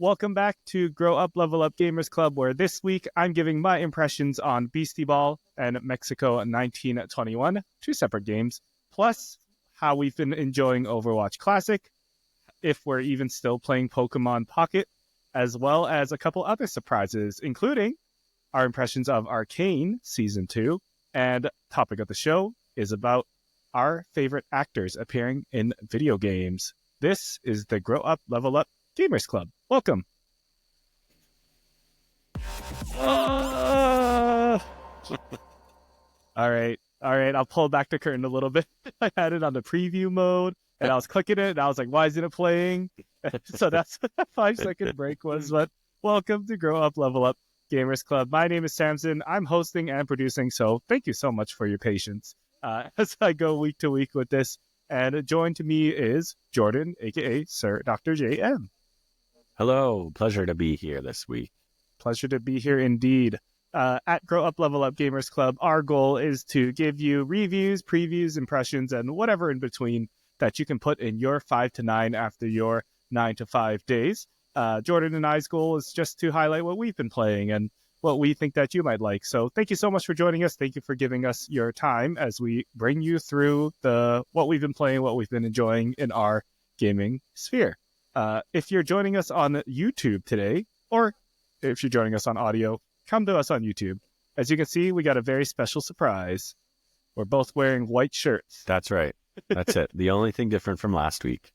welcome back to Grow Up, Level Up Gamers Club, where this week I'm giving my impressions on Beastie Ball and Mexico 1921, two separate games, plus how we've been enjoying Overwatch Classic, if we're even still playing Pokemon Pocket, as well as a couple other surprises, including our impressions of Arcane Season 2, and topic of the show is about our favorite actors appearing in video games. This is the Grow Up, Level Up Gamers Club. Welcome. All right. I'll pull back the curtain a little bit. I had it on the preview mode, and I was clicking it, and I was like, why isn't it playing? So that's what that 5-second break was. But welcome to Grow Up, Level Up Gamers Club. My name is Samson. I'm hosting and producing, so thank you so much for your patience as I go week to week with this. And joined to me is Jordan, a.k.a. Sir Dr. JM. Hello. Pleasure to be here this week. Pleasure to be here indeed. At Grow Up, Level Up Gamers Club, our goal is to give you reviews, previews, impressions, and whatever in between that you can put in your 5 to 9 after your 9 to 5 days. Jordan and I's goal is just to highlight what we've been playing and what we think that you might like. So thank you so much for joining us. Thank you for giving us your time as we bring you through what we've been playing, what we've been enjoying in our gaming sphere. If you're joining us on YouTube today, or if you're joining us on audio, come to us on YouTube. As you can see, we got a very special surprise. We're both wearing white shirts. That's right. That's it. The only thing different from last week.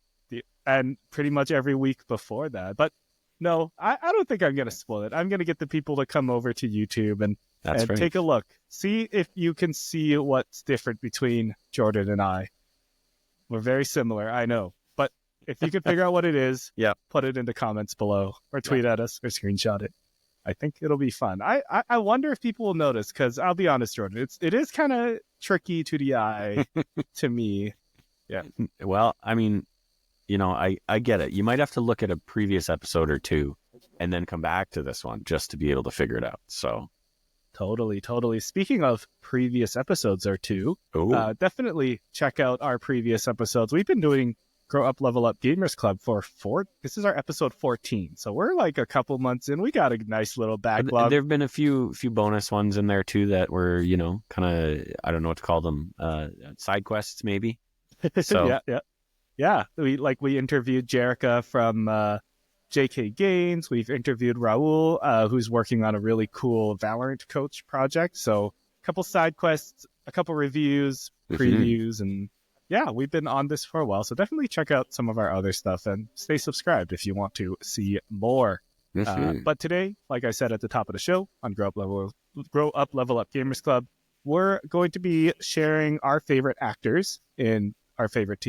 And pretty much every week before that. But no, I don't think I'm going to spoil it. I'm going to get the people to come over to YouTube and take a look. See if you can see what's different between Jordan and I. We're very similar, I know. But if you can figure out what it is, put it in the comments below or tweet at us or screenshot it. I think it'll be fun. I wonder if people will notice, because I'll be honest, Jordan, it is kind of tricky to the eye to me. Yeah. Well, I mean, you know, I get it. You might have to look at a previous episode or two and then come back to this one just to be able to figure it out. So totally. Speaking of previous episodes or two, definitely check out our previous episodes. We've been doing Grow Up, Level Up Gamers Club this is our episode 14. So we're like a couple months in. We got a nice little backlog. There have been a few bonus ones in there too that were, you know, kind of, I don't know what to call them, side quests maybe. So Yeah, we interviewed Jerica from JK Games. We've interviewed Raul, who's working on a really cool Valorant coach project. So a couple side quests, a couple reviews, previews, and yeah, we've been on this for a while. So definitely check out some of our other stuff and stay subscribed if you want to see more. But today, like I said at the top of the show, on Grow Up, Level Up Gamers Club, we're going to be sharing our favorite actors in our favorite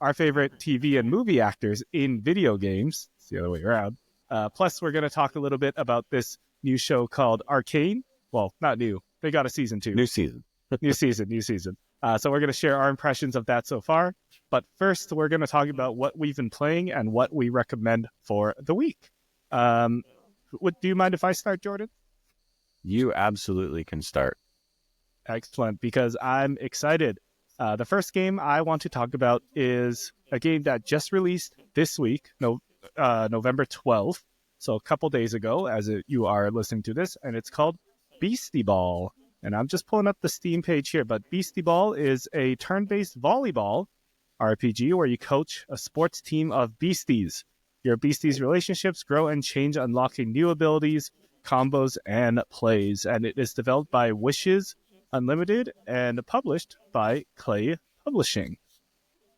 our favorite TV and movie actors in video games. It's the other way around. Plus, we're going to talk a little bit about this new show called Arcane. Well, not new. They got a season 2. New season. New season. So we're going to share our impressions of that so far. But first, we're going to talk about what we've been playing and what we recommend for the week. Do you mind if I start, Jordan? You absolutely can start. Excellent, because I'm excited. The first game I want to talk about is a game that just released this week, November 12th, so a couple days ago as you are listening to this, and it's called Beastie Ball. And I'm just pulling up the Steam page here, but Beastie Ball is a turn-based volleyball RPG where you coach a sports team of beasties. Your beasties' relationships grow and change, unlocking new abilities, combos, and plays. And it is developed by Wishes Unlimited and published by Clay Publishing.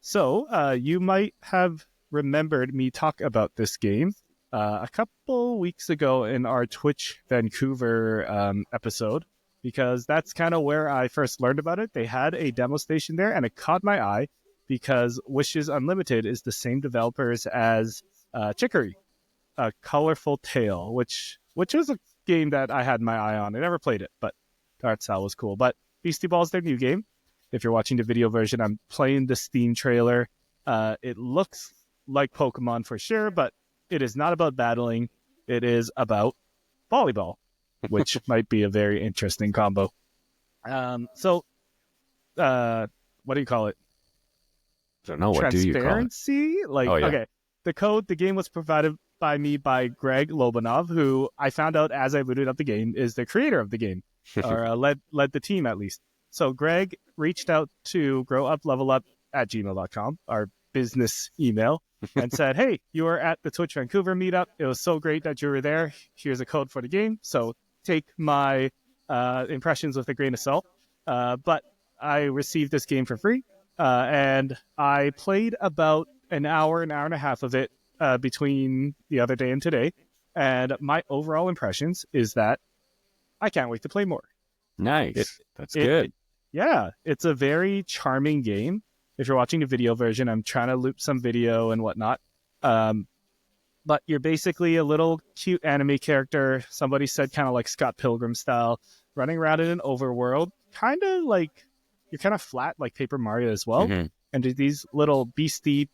So you might have remembered me talk about this game a couple weeks ago in our Twitch Vancouver episode, because that's kind of where I first learned about it. They had a demo station there, and it caught my eye because Wishes Unlimited is the same developers as Chicory, A Colorful Tale, which was a game that I had my eye on. I never played it, but the art style was cool. But Beastie Ball is their new game. If you're watching the video version, I'm playing the Steam trailer. It looks like Pokemon for sure, but it is not about battling. It is about volleyball, which might be a very interesting combo. What do you call it? I don't know. What do you call it? Transparency? Okay. The game was provided by me by Greg Lobanov, who I found out as I booted up the game is the creator of the game, or led the team at least. So Greg reached out to growuplevelup@gmail.com, our business email, and said, "Hey, you were at the Twitch Vancouver meetup. It was so great that you were there. Here's a code for the game. So take my impressions with a grain of salt." But I received this game for free, and I played about an hour and a half of it between the other day and today. And my overall impressions is that I can't wait to play more. Nice. That's good. Yeah, it's a very charming game. If you're watching the video version, I'm trying to loop some video and whatnot. But you're basically a little cute anime character. Somebody said kind of like Scott Pilgrim style, running around in an overworld. Kind of like, you're kind of flat like Paper Mario as well. Mm-hmm. And these little beastie,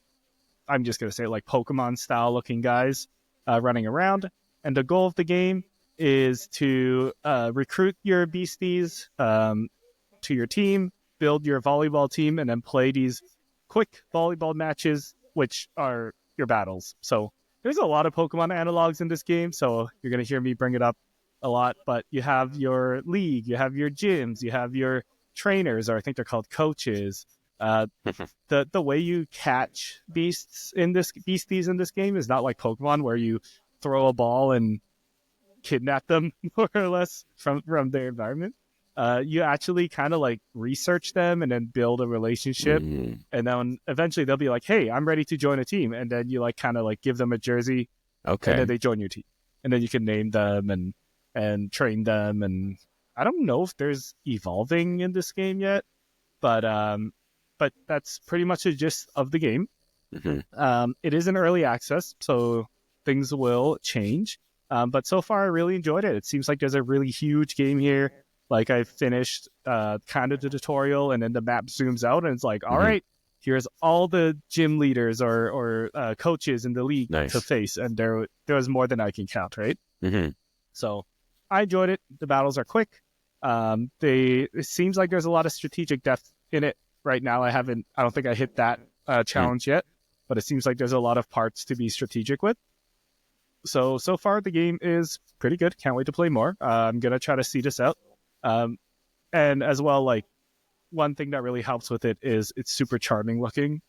I'm just going to say like Pokemon style looking guys running around. And the goal of the game is to recruit your beasties to your team, build your volleyball team, and then play these quick volleyball matches, which are your battles. So there's a lot of Pokemon analogs in this game, so you're going to hear me bring it up a lot, but you have your league, you have your gyms, you have your trainers, or I think they're called coaches. The way you catch beasties in this game is not like Pokemon, where you throw a ball and kidnap them more or less from their environment. You actually kind of like research them and then build a relationship. And then eventually they'll be like, "Hey, I'm ready to join a team." And then you like kind of like give them a jersey. Okay. And then they join your team. And then you can name them and train them. And I don't know if there's evolving in this game yet, but that's pretty much the gist of the game. Mm-hmm. It is in early access, so things will change. But so far I really enjoyed it. It seems like there's a really huge game here. Like I finished kind of the tutorial, and then the map zooms out, and it's like, all right, here's all the gym leaders or coaches in the league to face, and there was more than I can count, right? Mm-hmm. So I enjoyed it. The battles are quick. It seems like there's a lot of strategic depth in it right now. I don't think I hit that challenge yet, but it seems like there's a lot of parts to be strategic with. So far the game is pretty good. Can't wait to play more. I'm gonna try to see this out. And as well, like one thing that really helps with it is it's super charming looking.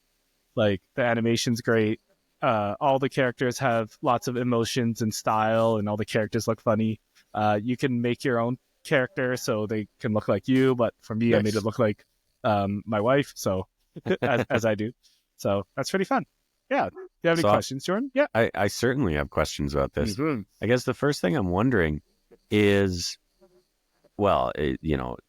Like the animation's great. All the characters have lots of emotions and style, and all the characters look funny. You can make your own character so they can look like you, but for me, I made it look like my wife, so as I do. So that's pretty fun. Yeah. Do you have any questions, Jordan? Yeah. I certainly have questions about this. Mm-hmm. I guess the first thing I'm wondering is, well,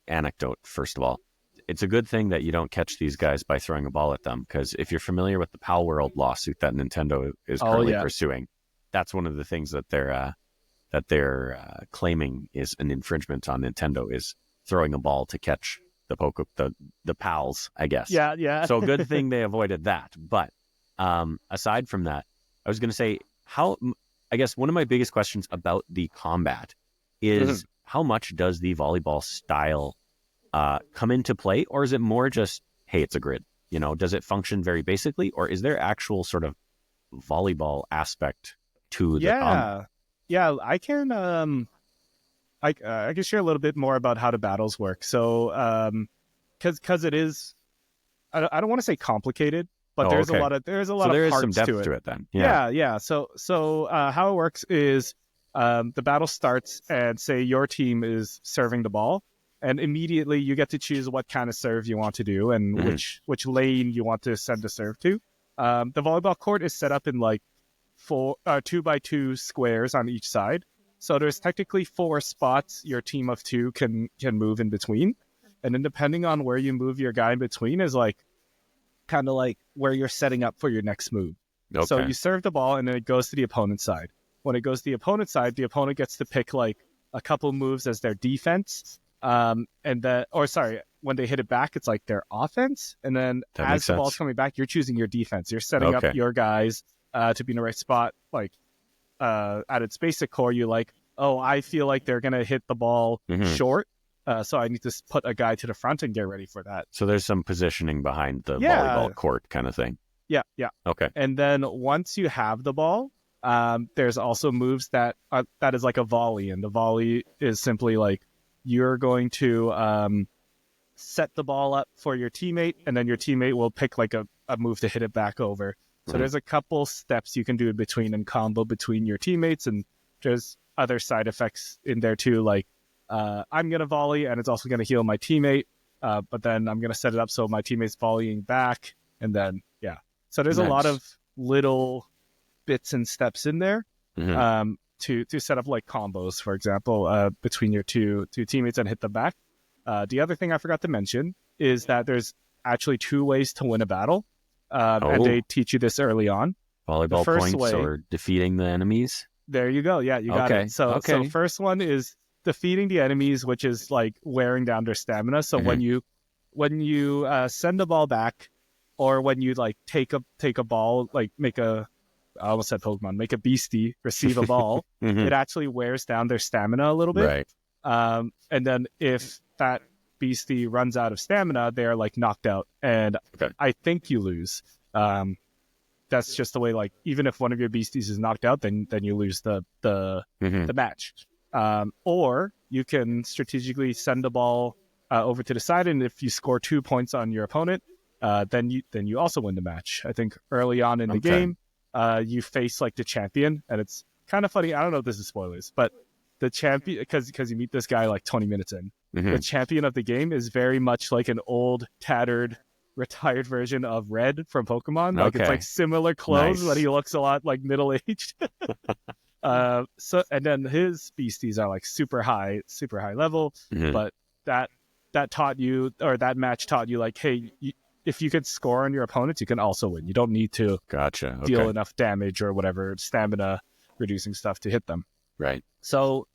anecdote, first of all. It's a good thing that you don't catch these guys by throwing a ball at them, because if you're familiar with the Pal World lawsuit that Nintendo is currently pursuing, that's one of the things that they're claiming is an infringement on Nintendo, is throwing a ball to catch the pals, I guess. Yeah. So good thing they avoided that. But aside from that, I was going to say, I guess one of my biggest questions about the combat is how much does the volleyball style come into play, or is it more just, hey, it's a grid? Does it function very basically, or is there actual sort of volleyball aspect to the combat? Yeah, I can I can share a little bit more about how the battles work. So because it is, I don't want to say complicated, but there's a lot of parts some depth to it then. Yeah. So how it works is the battle starts, and say your team is serving the ball, and immediately you get to choose what kind of serve you want to do and which lane you want to send the serve to. The volleyball court is set up in like 2x2 squares on each side. So there's technically 4 spots your team of 2 can move in between. And then depending on where you move your guy in between is like kind of like where you're setting up for your next move. Okay. So you serve the ball, and then it goes to the opponent's side. When it goes to the opponent's side, the opponent gets to pick like a couple moves as their defense. When they hit it back, it's like their offense. And then as the ball's coming back, you're choosing your defense. You're setting up your guys to be in the right spot. Like at its basic core, you like, oh, I feel like they're going to hit the ball short. So I need to put a guy to the front and get ready for that. So there's some positioning behind the volleyball court kind of thing. Yeah. Okay. And then once you have the ball, There's also moves that is like a volley, and the volley is simply like you're going to set the ball up for your teammate, and then your teammate will pick like a move to hit it back over. So there's a couple steps you can do in between and combo between your teammates, and there's other side effects in there too, like I'm going to volley, and it's also going to heal my teammate, but then I'm going to set it up so my teammate's volleying back, and then, yeah. So there's a lot of little bits and steps in there to set up like combos, for example, between your two teammates and hit them back. The other thing I forgot to mention is that there's actually 2 ways to win a battle, and they teach you this early on. Volleyball points or defeating the enemies? There you go. Yeah, you got it. So first one is defeating the enemies, which is like wearing down their stamina. So when you send the ball back, or when you like take a ball, like I almost said Pokemon, make a beastie receive a ball, it actually wears down their stamina a little bit. Right. And then if that beastie runs out of stamina, they're like knocked out, and I think you lose. That's just the way, like, even if one of your beasties is knocked out, then you lose the match. Or you can strategically send the ball over to the side, and if you score 2 points on your opponent, then you also win the match. I think early on in the game, you face like the champion, and it's kind of funny. I don't know if this is spoilers, but the champion, because you meet this guy like 20 minutes in, the champion of the game is very much like an old, tattered, retired version of Red from Pokemon. Like it's like similar clothes, but he looks a lot like middle-aged. So, and then his beasties are like super high level, but that taught you, or that match taught you, like, hey, if you could score on your opponents, you can also win. You don't need to deal enough damage or whatever stamina reducing stuff to hit them. Right. So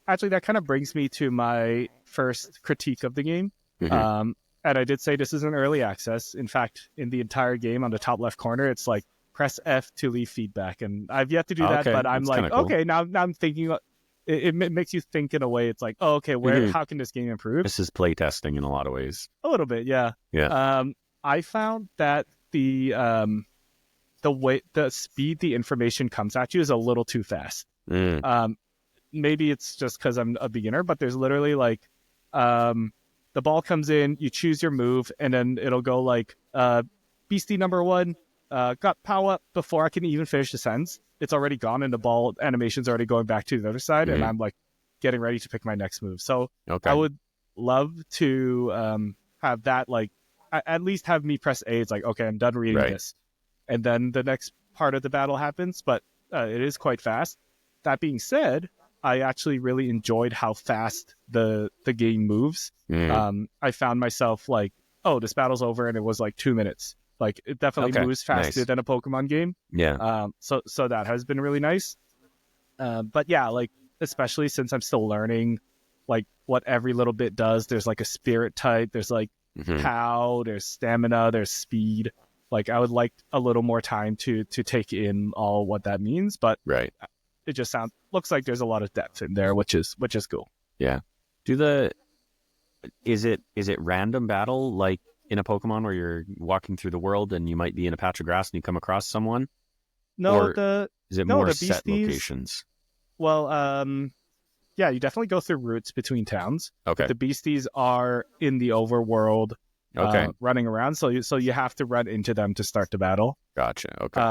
actually that kind of brings me to my first critique of the game. And I did say this is an early access. In fact, in the entire game on the top left corner, it's like press F to leave feedback, and I've yet to do that, but I'm like, cool. Okay, now I'm thinking. It makes you think in a way. It's like, oh, okay, how can this game improve? This is playtesting in a lot of ways. A little bit, yeah. Yeah. I found that the speed the information comes at you is a little too fast. Maybe it's just because I'm a beginner, but there's literally like, the ball comes in, you choose your move, and then it'll go like, Beastie number 1 got power up before I can even finish the sentence. It's already gone, and the ball animation's already going back to the other side, and I'm like getting ready to pick my next move. So I would love to have that, like, at least have me press A. It's like, okay, I'm done reading this, and then the next part of the battle happens, but it is quite fast. That being said, I actually really enjoyed how fast the game moves. I found myself like, oh, this battle's over, and it was like 2 minutes. Like, it definitely moves faster than a Pokemon game. Yeah. So that has been really nice. But yeah, like, especially since I'm still learning, like, what every little bit does. There's like a spirit type. There's like POW. There's stamina. There's speed. Like, I would like a little more time to take in all what that means. But it just looks like there's a lot of depth in there, which is cool. Yeah. Is it random battle, like in a Pokemon where you're walking through the world and you might be in a patch of grass and you come across someone? No, or is it more the set beasties, locations? Well, yeah, you definitely go through routes between towns. Okay. The beasties are in the overworld, running around, so you have to run into them to start the battle. Gotcha. Okay.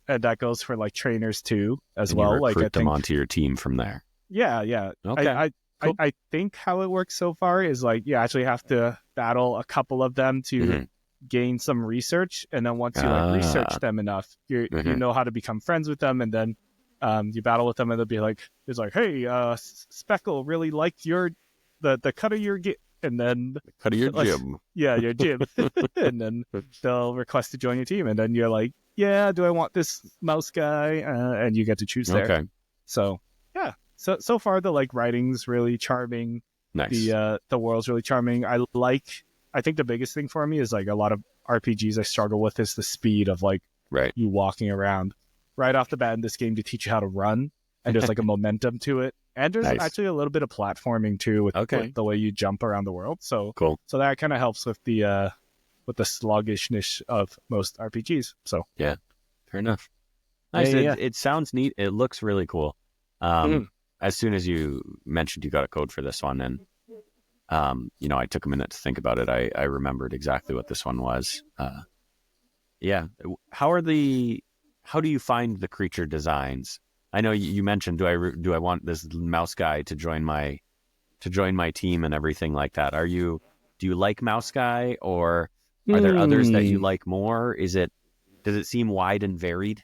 And that goes for like trainers too, as and well. You recruit them onto your team from there. Yeah. Okay. Cool. I think how it works so far is like you actually have to battle a couple of them to gain some research, and then once you like research them enough, you know how to become friends with them, and then you battle with them, and they'll be like, it's like, hey, Speckle really liked the cut of your and then cut of your like, gym. Yeah, your gym. And then they'll request to join your team, and then you're like, yeah, do I want this mouse guy? And you get to choose there. Okay. So yeah. So far the like writing's really charming. Nice. The world's really charming. I think the biggest thing for me is like a lot of RPGs I struggle with is the speed of like you walking around. Right off the bat in this game to teach you how to run, and there's like a momentum to it. And there's actually a little bit of platforming too with the way you jump around the world. So cool. So that kind of helps with the sluggishness of most RPGs. So yeah, fair enough. Nice. Yeah. It sounds neat. It looks really cool. Mhm. As soon as you mentioned you got a code for this one, and I took a minute to think about it. I remembered exactly what this one was. Yeah. How do you find the creature designs? I know you mentioned, do I want this mouse guy to join my team and everything like that? Do you like mouse guy, or are there others that you like more? Does it seem wide and varied?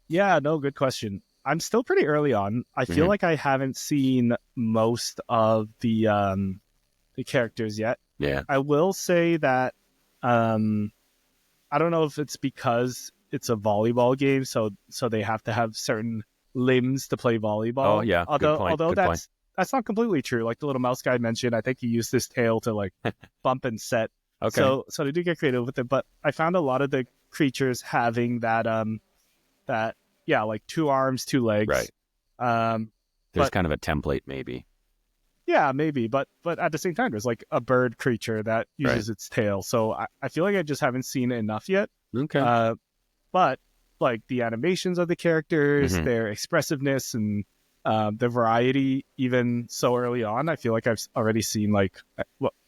Yeah, no, good question. I'm still pretty early on. I feel like I haven't seen most of the characters yet. Yeah. I will say that I don't know if it's because it's a volleyball game, so they have to have certain limbs to play volleyball. Oh yeah, good point. Although Good point. that's not completely true. Like the little mouse guy mentioned, I think he used his tail to like bump and set. Okay. So they do get creative with it, but I found a lot of the creatures having that like 2 arms, 2 legs. Right. There's kind of a template, maybe. Yeah, maybe, but at the same time, there's like a bird creature that uses its tail. So I feel like I just haven't seen enough yet. Okay. But like the animations of the characters, their expressiveness, and the variety, even so early on, I feel like I've already seen like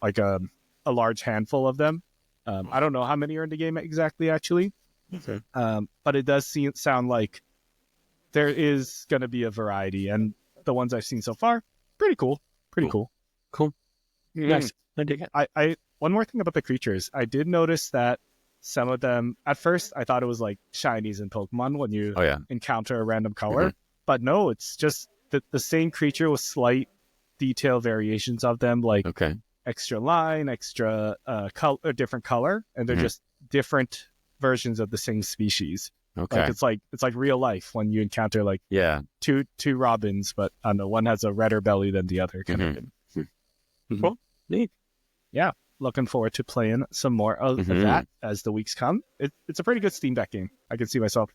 a large handful of them. I don't know how many are in the game exactly, actually. Okay. But it does sound like there is going to be a variety, and the ones I've seen so far, pretty cool. Pretty cool. Cool. Nice. I dig it. I one more thing about the creatures. I did notice that some of them, at first, I thought it was like shinies in Pokemon when you encounter a random color. But no, it's just the same creature with slight detail variations of them, like extra line, extra different color, and they're just different versions of the same species. Okay. Like it's like real life when you encounter like two robins, but I don't know, one has a redder belly than the other. Kind of thing. Cool. Neat. Yeah, looking forward to playing some more of that as the weeks come. It's a pretty good Steam Deck game. I can see myself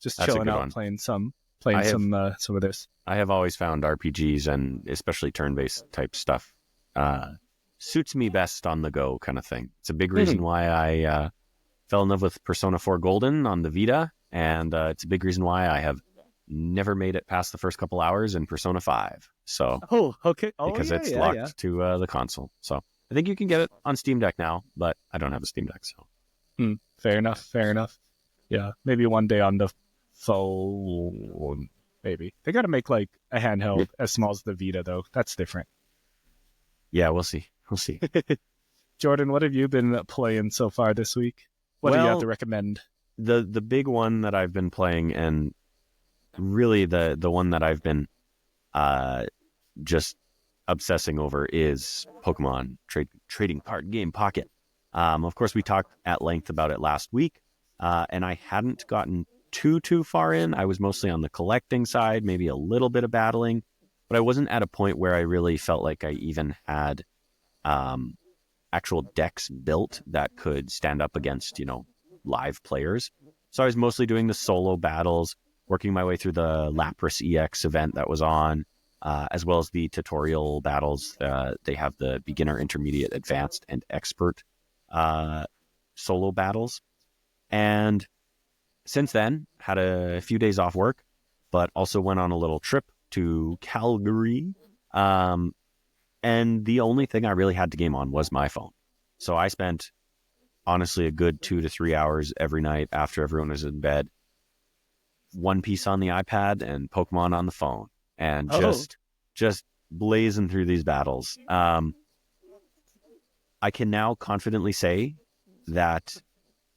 just chilling out playing some of this. I have always found RPGs, and especially turn-based type stuff, suits me best on the go kind of thing. It's a big reason why I fell in love with Persona 4 Golden on the Vita, and it's a big reason why I have never made it past the first couple hours in Persona 5. So, because it's locked to the console. So I think you can get it on Steam Deck now, but I don't have a Steam Deck. So fair enough. Yeah, maybe one day on the phone. Maybe they got to make like a handheld as small as the Vita, though. That's different. Yeah, we'll see. Jordan, what have you been playing so far this week? What do you have to recommend? The big one that I've been playing, and really the one that I've been just obsessing over, is Pokemon Trading Card Game Pocket. Of course, we talked at length about it last week, and I hadn't gotten too far in. I was mostly on the collecting side, maybe a little bit of battling, but I wasn't at a point where I really felt like I even had actual decks built that could stand up against, live players. So I was mostly doing the solo battles, working my way through the Lapras EX event that was on, as well as the tutorial battles. They have the beginner, intermediate, advanced, and expert solo battles. And since then, had a few days off work, but also went on a little trip to Calgary. And the only thing I really had to game on was my phone. So I spent, honestly, a good 2 to 3 hours every night after everyone was in bed, One Piece on the iPad and Pokemon on the phone, and just blazing through these battles. I can now confidently say that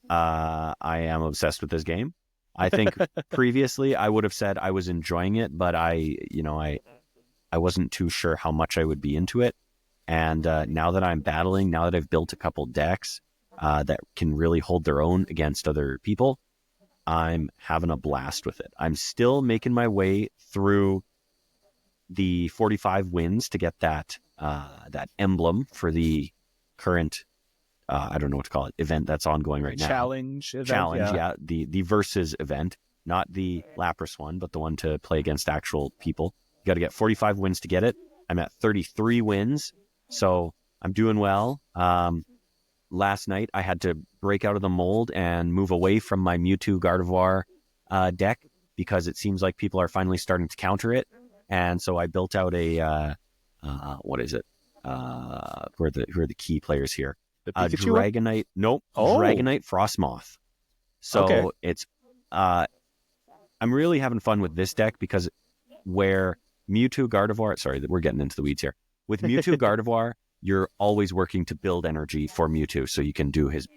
I am obsessed with this game. I think previously I would have said I was enjoying it, but I wasn't too sure how much I would be into it. And now that I'm battling, now that I've built a couple decks that can really hold their own against other people, I'm having a blast with it. I'm still making my way through the 45 wins to get that emblem for the current, I don't know what to call it, event that's ongoing right now. Challenge, yeah. The versus event, not the Lapras one, but the one to play against actual people. You got to get 45 wins to get it. I'm at 33 wins, so I'm doing well. Last night, I had to break out of the mold and move away from my Mewtwo Gardevoir deck because it seems like people are finally starting to counter it. And so I built out a what is it? Who are the key players here? The Pikachu one? Dragonite. Nope. Oh. Dragonite Frostmoth. So Okay. it's I'm really having fun with this deck because where Mewtwo Gardevoir, sorry, we're getting into the weeds here. With Mewtwo Gardevoir, you're always working to build energy for Mewtwo so you can do his,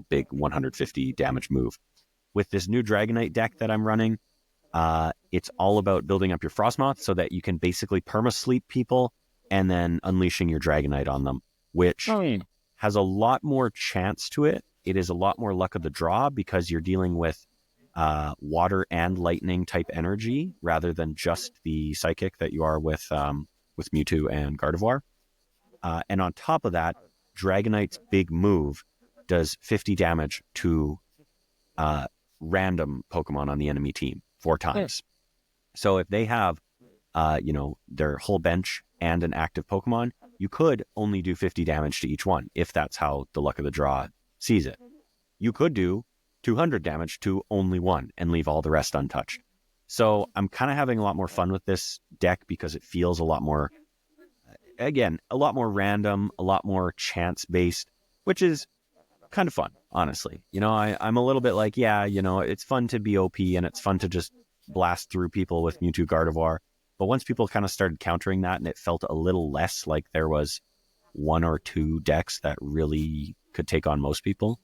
big 150 damage move. With this new Dragonite deck that I'm running, it's all about building up your Frostmoth so that you can basically perma-sleep people and then unleashing your Dragonite on them, which has a lot more chance to it. It is a lot more luck of the draw because you're dealing with water and lightning type energy rather than just the psychic that you are with Mewtwo and Gardevoir. And on top of that, Dragonite's big move does 50 damage to random Pokemon on the enemy team 4 times. So if they have, their whole bench and an active Pokemon, you could only do 50 damage to each one if that's how the luck of the draw sees it. You could do 200 damage to only one and leave all the rest untouched. So I'm kind of having a lot more fun with this deck because it feels a lot more, again, a lot more random, a lot more chance-based, which is kind of fun, honestly. I'm a little bit like, it's fun to be OP and it's fun to just blast through people with Mewtwo Gardevoir. But once people kind of started countering that and it felt a little less like there was 1 or 2 decks that really could take on most people,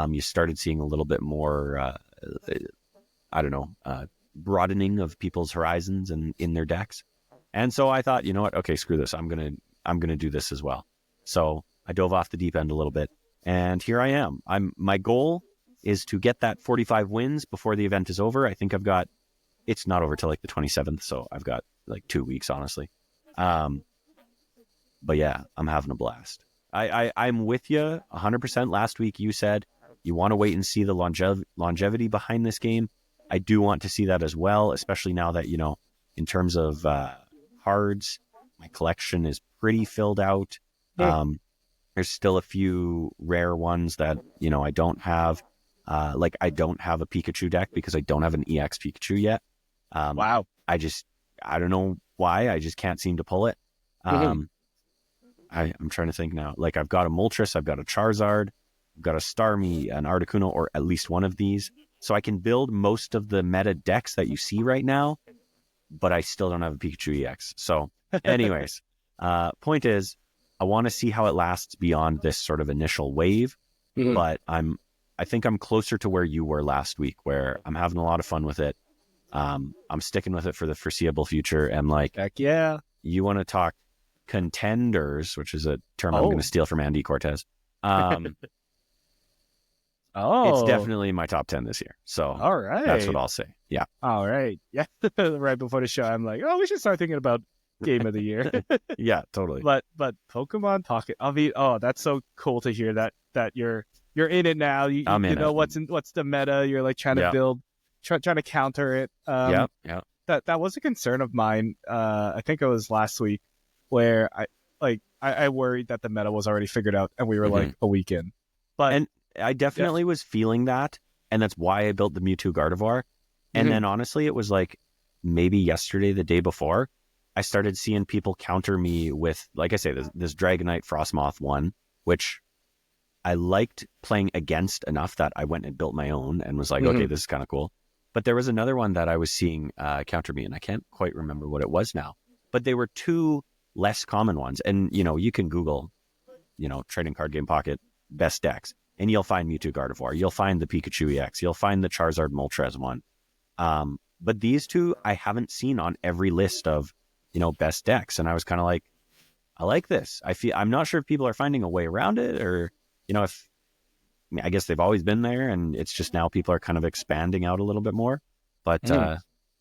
you started seeing a little bit more, broadening of people's horizons and in their decks. And so I thought, you know what? Okay, screw this. I'm gonna do this as well. So I dove off the deep end a little bit, and here I am. My goal is to get that 45 wins before the event is over. I think it's not over till like the 27th, so I've got like 2 weeks, honestly. But yeah, I'm having a blast. I'm with you 100%. Last week you said you want to wait and see the longevity behind this game. I do want to see that as well, especially now that, in terms of cards, my collection is pretty filled out. There's still a few rare ones that, I don't have. I don't have a Pikachu deck because I don't have an EX Pikachu yet. Wow. I don't know why. I just can't seem to pull it. I'm trying to think now. Like, I've got a Moltres, I've got a Charizard, I've got a Starmie, an Articuno, or at least one of these. So I can build most of the meta decks that you see right now, but I still don't have a Pikachu EX. So anyways, point is, I want to see how it lasts beyond this sort of initial wave. But I think I'm closer to where you were last week, where I'm having a lot of fun with it. I'm sticking with it for the foreseeable future. And like, heck yeah, you want to talk contenders, which is a term I'm going to steal from Andy Cortez. It's definitely my top 10 this year. So all right, that's what I'll say. Yeah. All right. Yeah. Right before the show, I'm like, we should start thinking about game of the year. Yeah, totally. But Pokemon Pocket, that's so cool to hear that you're in it now. You know what's the meta. You're like trying to build, trying to counter it. Yeah. That was a concern of mine. I think it was last week where I worried that the meta was already figured out and we were like a week in. But I definitely was feeling that, and that's why I built the Mewtwo Gardevoir. And then honestly, it was like maybe yesterday, the day before, I started seeing people counter me with, like I say, this Dragonite Frostmoth one, which I liked playing against enough that I went and built my own and was like, okay, this is kind of cool. But there was another one that I was seeing counter me, and I can't quite remember what it was now. But they were 2 less common ones. And, you can Google, Trading Card Game Pocket best decks, and you'll find Mewtwo Gardevoir. You'll find the Pikachu EX. You'll find the Charizard Moltres one. But these 2 I haven't seen on every list of, best decks. And I was kind of like, I like this. I'm not sure if people are finding a way around it, or, I guess they've always been there and it's just now people are kind of expanding out a little bit more. But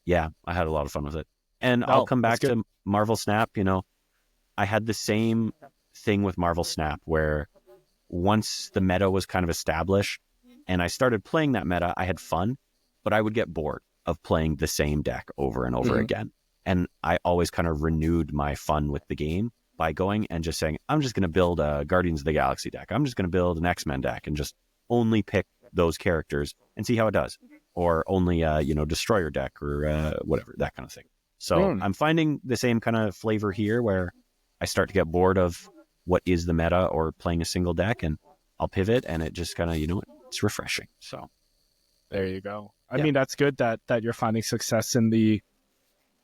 yeah, I had a lot of fun with it. And I'll come back to Marvel Snap. I had the same thing with Marvel Snap where once the meta was kind of established and I started playing that meta, I had fun, but I would get bored of playing the same deck over and over again. And I always kind of renewed my fun with the game by going and just saying, I'm just going to build a Guardians of the Galaxy deck. I'm just going to build an X-Men deck and just only pick those characters and see how it does. or only a, destroyer deck or whatever, that kind of thing. So I'm finding the same kind of flavor here where I start to get bored of what is the meta or playing a single deck, and I'll pivot, and it just kind of, it's refreshing. So there you go. I mean, that's good that you're finding success in the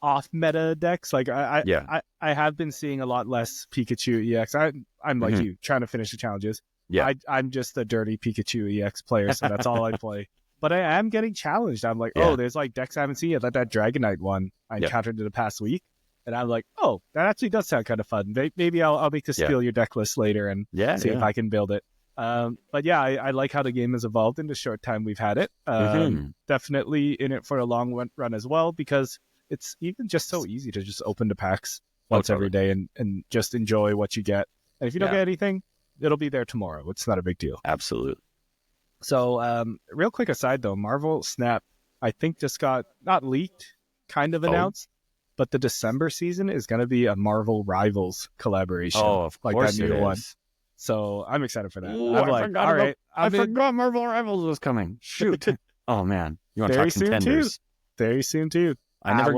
off meta decks. Like I have been seeing a lot less Pikachu EX. I'm like you, trying to finish the challenges. Yeah. I'm just a dirty Pikachu EX player, so that's all I play. But I am getting challenged. I'm like, oh, there's like decks I haven't seen yet. Like that Dragonite one I encountered in the past week. And I'm like, oh, that actually does sound kind of fun. Maybe I'll make this steal your deck list later and see if I can build it. But yeah, I like how the game has evolved in the short time we've had it. Definitely in it for a long run as well, because it's even just so easy to just open the packs once every day and just enjoy what you get. And if you don't get anything, it'll be there tomorrow. It's not a big deal. Absolutely. So real quick aside though, Marvel Snap, I think just got not leaked, kind of announced, but the December season is going to be a Marvel Rivals collaboration. Oh, of course it is. One. So I'm excited for that. Ooh, I forgot Marvel Rivals was coming. Shoot. Oh man, you want to talk contenders? Very soon too. I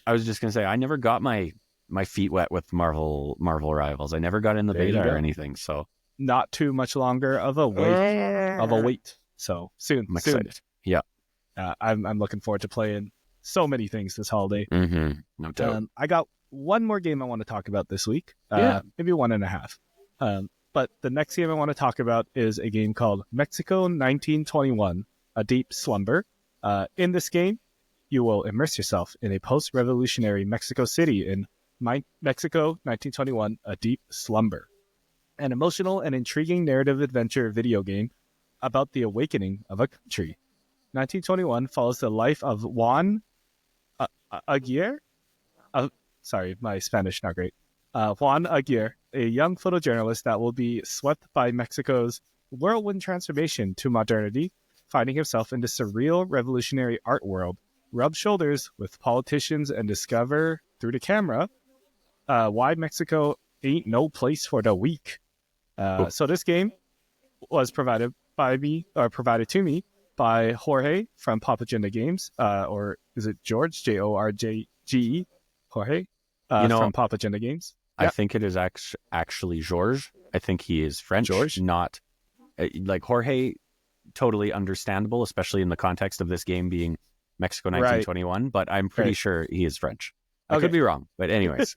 was just gonna say I never got my feet wet with Marvel Rivals. I never got in the beta or anything. So not too much longer of a wait. So soon. I'm excited. Yeah. I'm looking forward to playing so many things this holiday. No doubt. I got one more game I want to talk about this week. Maybe 1.5. But the next game I want to talk about is a game called Mexico 1921, A Deep Slumber. In this game, you will immerse yourself in a post-revolutionary Mexico City in Mexico 1921, A Deep Slumber, an emotional and intriguing narrative adventure video game about the awakening of a country. 1921 follows the life of Juan Aguirre. Sorry, my Spanish not great. Juan Aguirre, a young photojournalist that will be swept by Mexico's whirlwind transformation to modernity, finding himself in the surreal revolutionary art world, rub shoulders with politicians, and discover through the camera why Mexico ain't no place for the weak. So this game was provided to me by Jorge from Popagenda Games, or is it Jurge? Jorge? Jorge from Popagenda Games. I think it is actually Jurge. I think he is French. Jurge? Not like Jorge. Totally understandable, especially in the context of this game being Mexico 1921. Right. But I'm pretty sure he is French. I could be wrong, but anyways.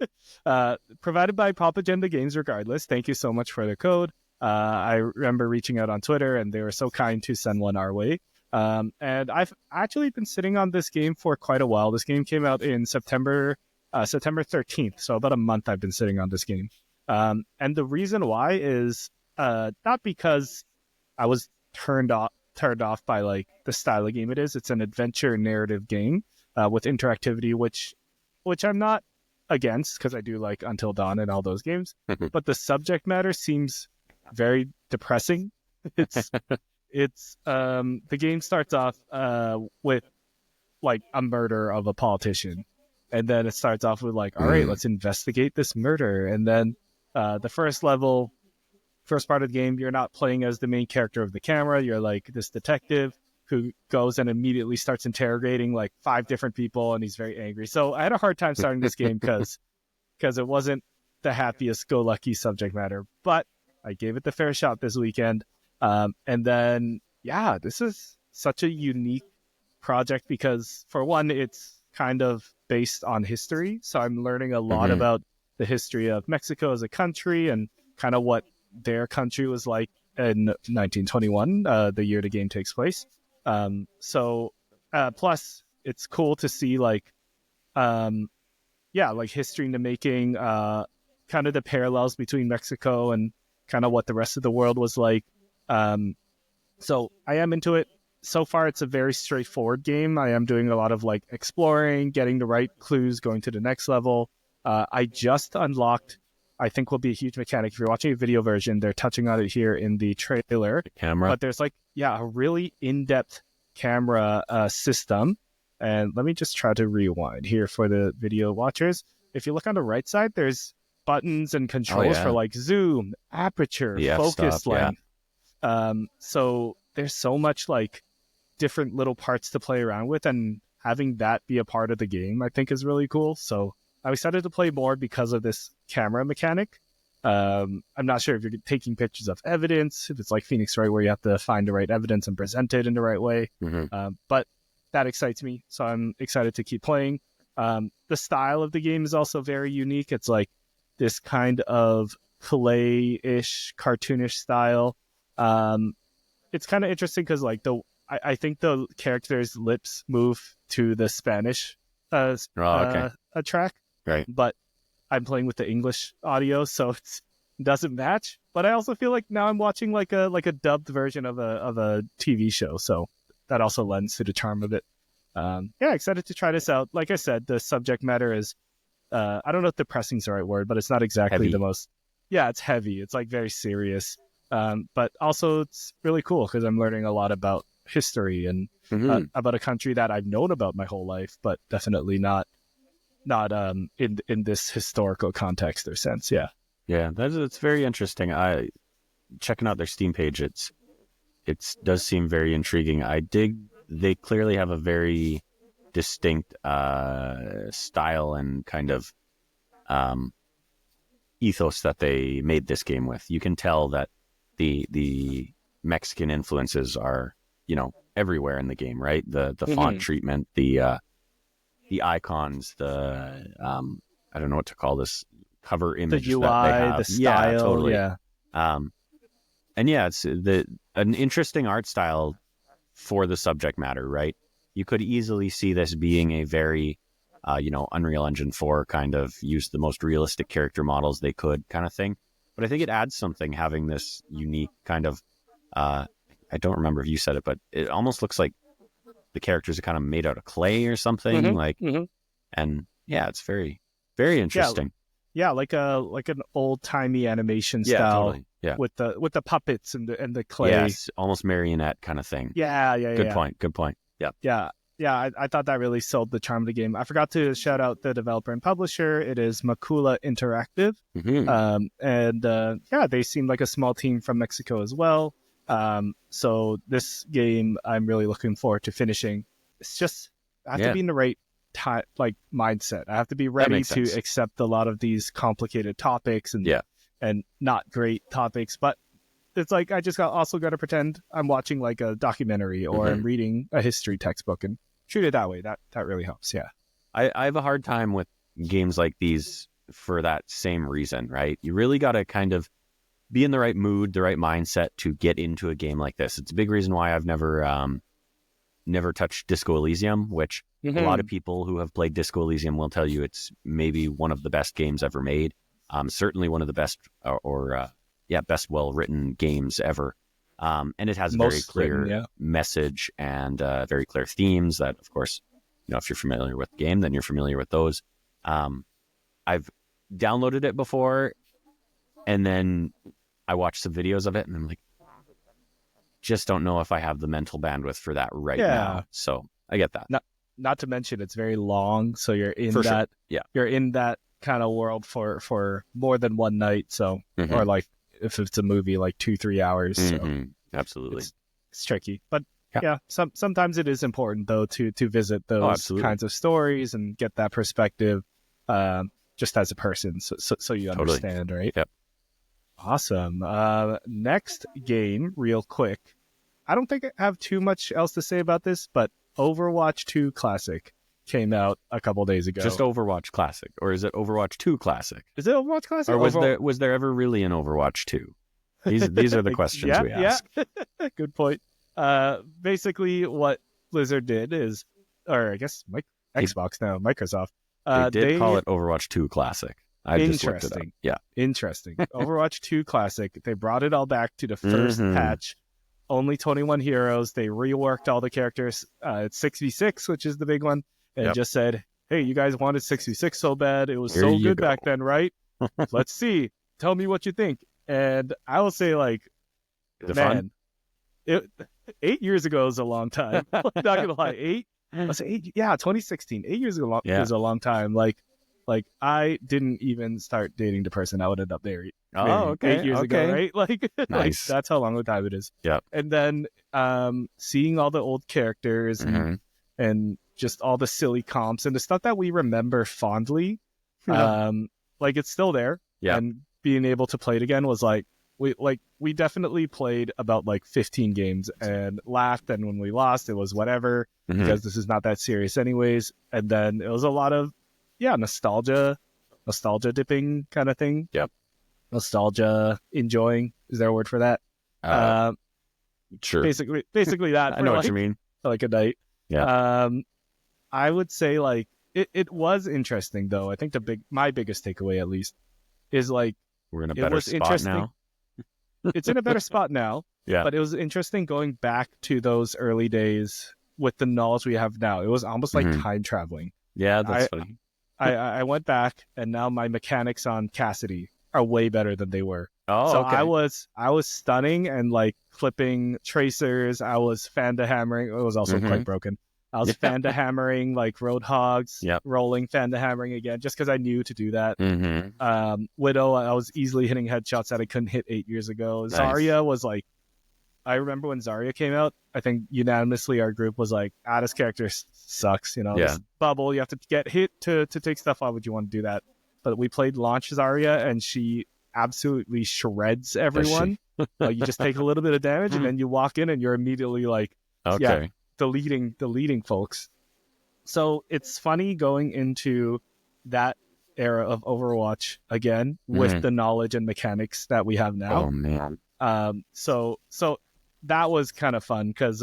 Provided by Popagenda Games regardless. Thank you so much for the code. I remember reaching out on Twitter, and they were so kind to send one our way. And I've actually been sitting on this game for quite a while. This game came out in September 13th, so about a month I've been sitting on this game. And the reason why is not because I was turned off by like the style of game it is. It's an adventure narrative game with interactivity, which I'm not against, because I do like Until Dawn and all those games. But the subject matter seems very depressing. It's the game starts off with like a murder of a politician, and then it starts off with like, all right, let's investigate this murder. And then the first part of the game, you're not playing as the main character of the camera. You're like this detective who goes and immediately starts interrogating like 5 different people, and he's very angry. So I had a hard time starting this game because it wasn't the happiest go lucky subject matter, but I gave it the fair shot this weekend. And then this is such a unique project because, for one, it's kind of based on history, so I'm learning a lot about the history of Mexico as a country and kind of what their country was like in 1921, the year the game takes place. Plus it's cool to see like history in the making, kind of the parallels between Mexico and kind of what the rest of the world was like. So I am into it. So far, it's a very straightforward game. I am doing a lot of like exploring, getting the right clues, going to the next level. I just unlocked, I think will be a huge mechanic. If you're watching a video version, they're touching on it here in the trailer. The camera. But there's like, a really in-depth camera system. And let me just try to rewind here for the video watchers. If you look on the right side, there's buttons and controls for like zoom, aperture, focus length. So there's so much like different little parts to play around with, and having that be a part of the game, I think is really cool. So I'm excited to play more because of this camera mechanic. I'm not sure if you're taking pictures of evidence, if it's like Phoenix Wright where you have to find the right evidence and present it in the right way. But that excites me, so I'm excited to keep playing. The style of the game is also very unique. It's like this kind of play-ish, cartoonish style. It's kind of interesting because like I think the character's lips move to the Spanish track, right? But I'm playing with the English audio, so it doesn't match. But I also feel like now I'm watching like a dubbed version of a TV show, so that also lends to the charm of it. Yeah, excited to try this out. Like I said, the subject matter is I don't know if depressing is the right word, but it's not exactly heavy. The most. Yeah, it's heavy. It's like very serious, but also it's really cool because I'm learning a lot about history and about a country that I've known about my whole life, but definitely not in this historical context or sense. Yeah, it's very interesting. Checking out their Steam page, it does seem very intriguing. They clearly have a very distinct style and kind of ethos that they made this game with. You can tell that the Mexican influences are, everywhere in the game, right? The font treatment, the icons, the I don't know what to call this, cover image, the UI, that they have. the style, yeah, totally. Yeah. And yeah, it's an interesting art style for the subject matter, right? You could easily see this being a very, Unreal Engine 4 kind of use the most realistic character models they could kind of thing. But I think it adds something having this unique kind of, I don't remember if you said it, but it almost looks like the characters are kind of made out of clay or something. And yeah, it's very, very interesting. Yeah, like an old timey animation style. Totally. Yeah, with the puppets and the clay. Yes, almost marionette kind of thing. Yeah. Good point. Yeah. I thought that really sold the charm of the game. I forgot to shout out the developer and publisher. It is Macula Interactive. They seem like a small team from Mexico as well. So this game, I'm really looking forward to finishing. It's just I have to be in the right time, like mindset. I have to be ready to accept a lot of these complicated topics and not great topics, but it's like I just also got to pretend I'm watching like a documentary or I'm reading a history textbook and treat it that way. That really helps. Yeah, I have a hard time with games like these for that same reason, right? You really got to kind of be in the right mood, the right mindset to get into a game like this. It's a big reason why I've never touched Disco Elysium, which a lot of people who have played Disco Elysium will tell you it's maybe one of the best games ever made. Certainly one of the best best well-written games ever. And it has a very clear message and very clear themes that, of course, if you're familiar with the game, then you're familiar with those. I've downloaded it before, and then I watched some videos of it, and I'm like, just don't know if I have the mental bandwidth for that now. So I get that. Not to mention it's very long, so you're in you're in that kind of world for more than one night. So or like if it's a movie, like 2-3 hours. So absolutely, it's tricky, but sometimes it is important though to visit those kinds of stories and get that perspective, just as a person, so you understand, right? Yep. Awesome. Next game, real quick. I don't think I have too much else to say about this, but Overwatch 2 Classic came out a couple days ago. Just Overwatch Classic, or is it Overwatch 2 Classic? Is it Overwatch Classic? Or was there ever really an Overwatch 2? These are the questions we ask. Yeah. Good point. Basically, what Blizzard did is, or I guess Xbox now, Microsoft. They call it Overwatch 2 Classic. I just looked it up. Yeah. Interesting. Overwatch 2 Classic. They brought it all back to the first patch. Only 21 heroes. They reworked all the characters. It's 6v6, which is the big one. And just said, hey, you guys wanted 6v6 so bad. It was so good back then, right? Let's see. Tell me what you think. And I will say, like, fun? 8 years ago is a long time. I'm not going to lie. 8? I say 8. Yeah, 2016. 8 years ago is a long time. Like, Like, I didn't even start dating the person I would end up married Oh, 8 years ago, right? Like, like Nice. that's how long the time it is. Yep. And then seeing all the old characters and just all the silly comps and the stuff that we remember fondly, like it's still there. Yeah. And being able to play it again was like we definitely played about like 15 games and laughed, and when we lost it was whatever because this is not that serious anyways. And then it was a lot of nostalgia dipping kind of thing. Yep. Nostalgia enjoying, is there a word for that? Sure. Basically that. I know what you mean. Like a night. Yeah. I would say like it was interesting though. I think my biggest takeaway at least is like we're in a better spot now. It's in a better spot now. Yeah. But it was interesting going back to those early days with the knowledge we have now. It was almost like time traveling. Yeah, that's funny. I went back, and now my mechanics on Cassidy are way better than they were. Oh, so okay. I was stunning and like clipping tracers. I was Fanda hammering. It was also quite broken. I was Fanda hammering like Roadhogs, rolling Fanda hammering again, just because I knew to do that. Widow, I was easily hitting headshots that I couldn't hit 8 years ago. Nice. Zarya was like, I remember when Zarya came out, I think unanimously our group was like, this character sucks, this bubble, you have to get hit to take stuff off. Would you want to do that? But we played launch Zarya, and she absolutely shreds everyone. You just take a little bit of damage, and then you walk in, and you're immediately like, deleting folks. So it's funny going into that era of Overwatch again with the knowledge and mechanics that we have now. Oh man. So that was kind of fun because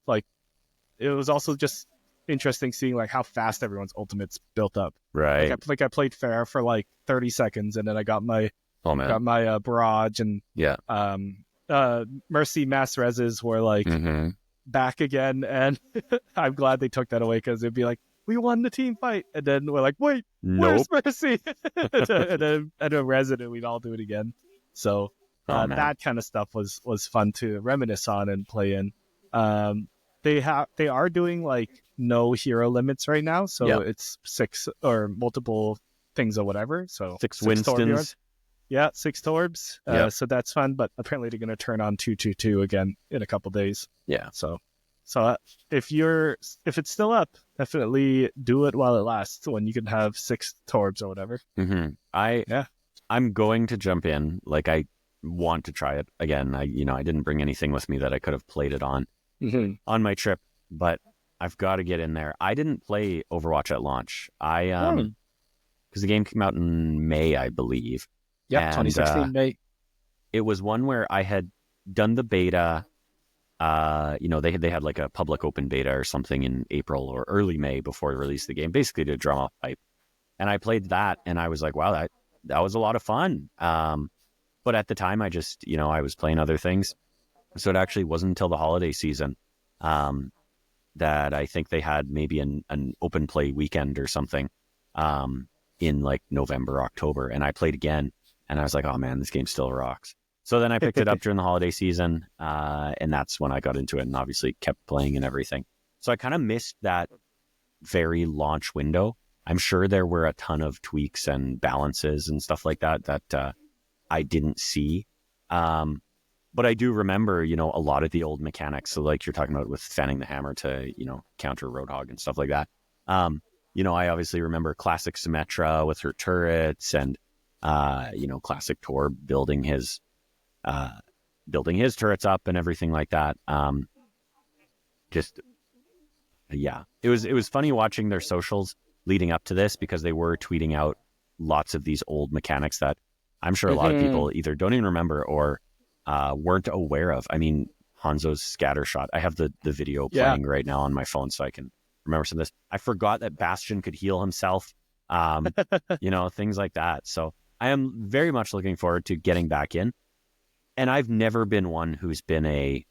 like it was also just interesting seeing like how fast everyone's ultimates built up. Right. Like I played fair for like 30 seconds, and then I got my barrage, and Mercy mass reses were like back again, and I'm glad they took that away because it'd be like, we won the team fight, and then we're like, wait, where's Mercy? and then Resident, we'd all do it again. So that kind of stuff was fun to reminisce on and play in. They are doing like no hero limits right now, so it's 6 or multiple things or whatever. So 6 Winstons. 6 Torbs. So that's fun, but apparently they're going to turn on 222 again in a couple days. Yeah. So if it's still up, definitely do it while it lasts, when you can have 6 Torbs or whatever. I'm going to jump in. Like, I want to try it again. I didn't bring anything with me that I could have played it on my trip, but I've got to get in there. I didn't play Overwatch at launch. Because the game came out in May, I believe. Yeah, 2016 May. It was one where I had done the beta. They had like a public open beta or something in April or early May before they released the game, basically to drum off hype. And I played that, and I was like, wow, that was a lot of fun. But at the time, I just, I was playing other things. So it actually wasn't until the holiday season that I think they had maybe an open play weekend or something in like November, October. And I played again, and I was like, oh man, this game still rocks. So then I picked it up during the holiday season, and that's when I got into it and obviously kept playing and everything. So I kind of missed that very launch window. I'm sure there were a ton of tweaks and balances and stuff like that I didn't see. But I do remember, a lot of the old mechanics. So like you're talking about with fanning the hammer to, counter Roadhog and stuff like that. I obviously remember classic Symmetra with her turrets and, classic Tor building his turrets up and everything like that. It was funny watching their socials leading up to this, because they were tweeting out lots of these old mechanics that I'm sure a lot of people either don't even remember or weren't aware of. I mean, Hanzo's scatter shot. I have the video playing right now on my phone, so I can remember some of this. I forgot that Bastion could heal himself. Things like that. So I am very much looking forward to getting back in. And I've never been one who's been a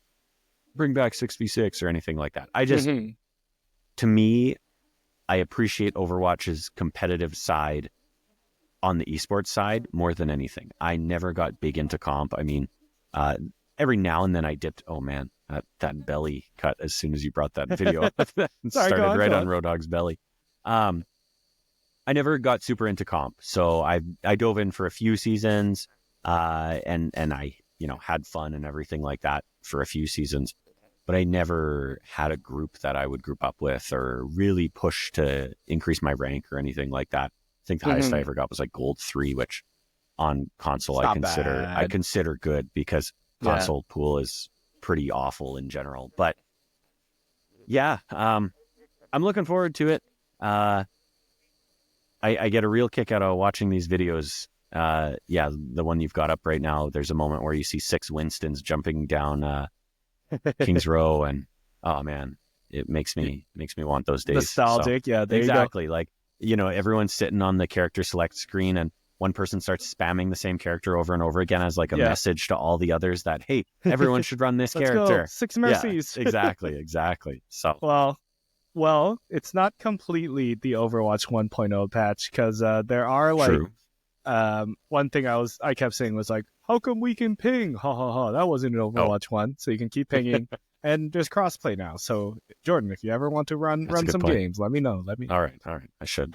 bring back 6v6 or anything like that. I just, to me, I appreciate Overwatch's competitive side on the esports side more than anything. I never got big into comp. I mean, every now and then I dipped. Oh man, that belly cut as soon as you brought that video up. Started right on Roadhog's belly. I never got super into comp, so I dove in for a few seasons, and I had fun and everything like that for a few seasons, but I never had a group that I would group up with or really push to increase my rank or anything like that. I think the highest I ever got was like gold 3, which on console I consider good because console pool is pretty awful in general. But yeah, I'm looking forward to it. I get a real kick out of watching these videos. The one you've got up right now, there's a moment where you see 6 Winstons jumping down Kings Row, and oh man, it makes me want those days. Nostalgic, so, there exactly. You go. Like, everyone's sitting on the character select screen, and one person starts spamming the same character over and over again as like a message to all the others that, hey, everyone should run this character. Go. 6 mercies. Yeah, exactly. So well, it's not completely the Overwatch 1.0 patch because there are like one thing I kept saying was like, how come we can ping? Ha ha ha. That wasn't an Overwatch 1, so you can keep pinging. And there's crossplay now. So Jordan, if you ever want to run some games, let me know. All right. I should.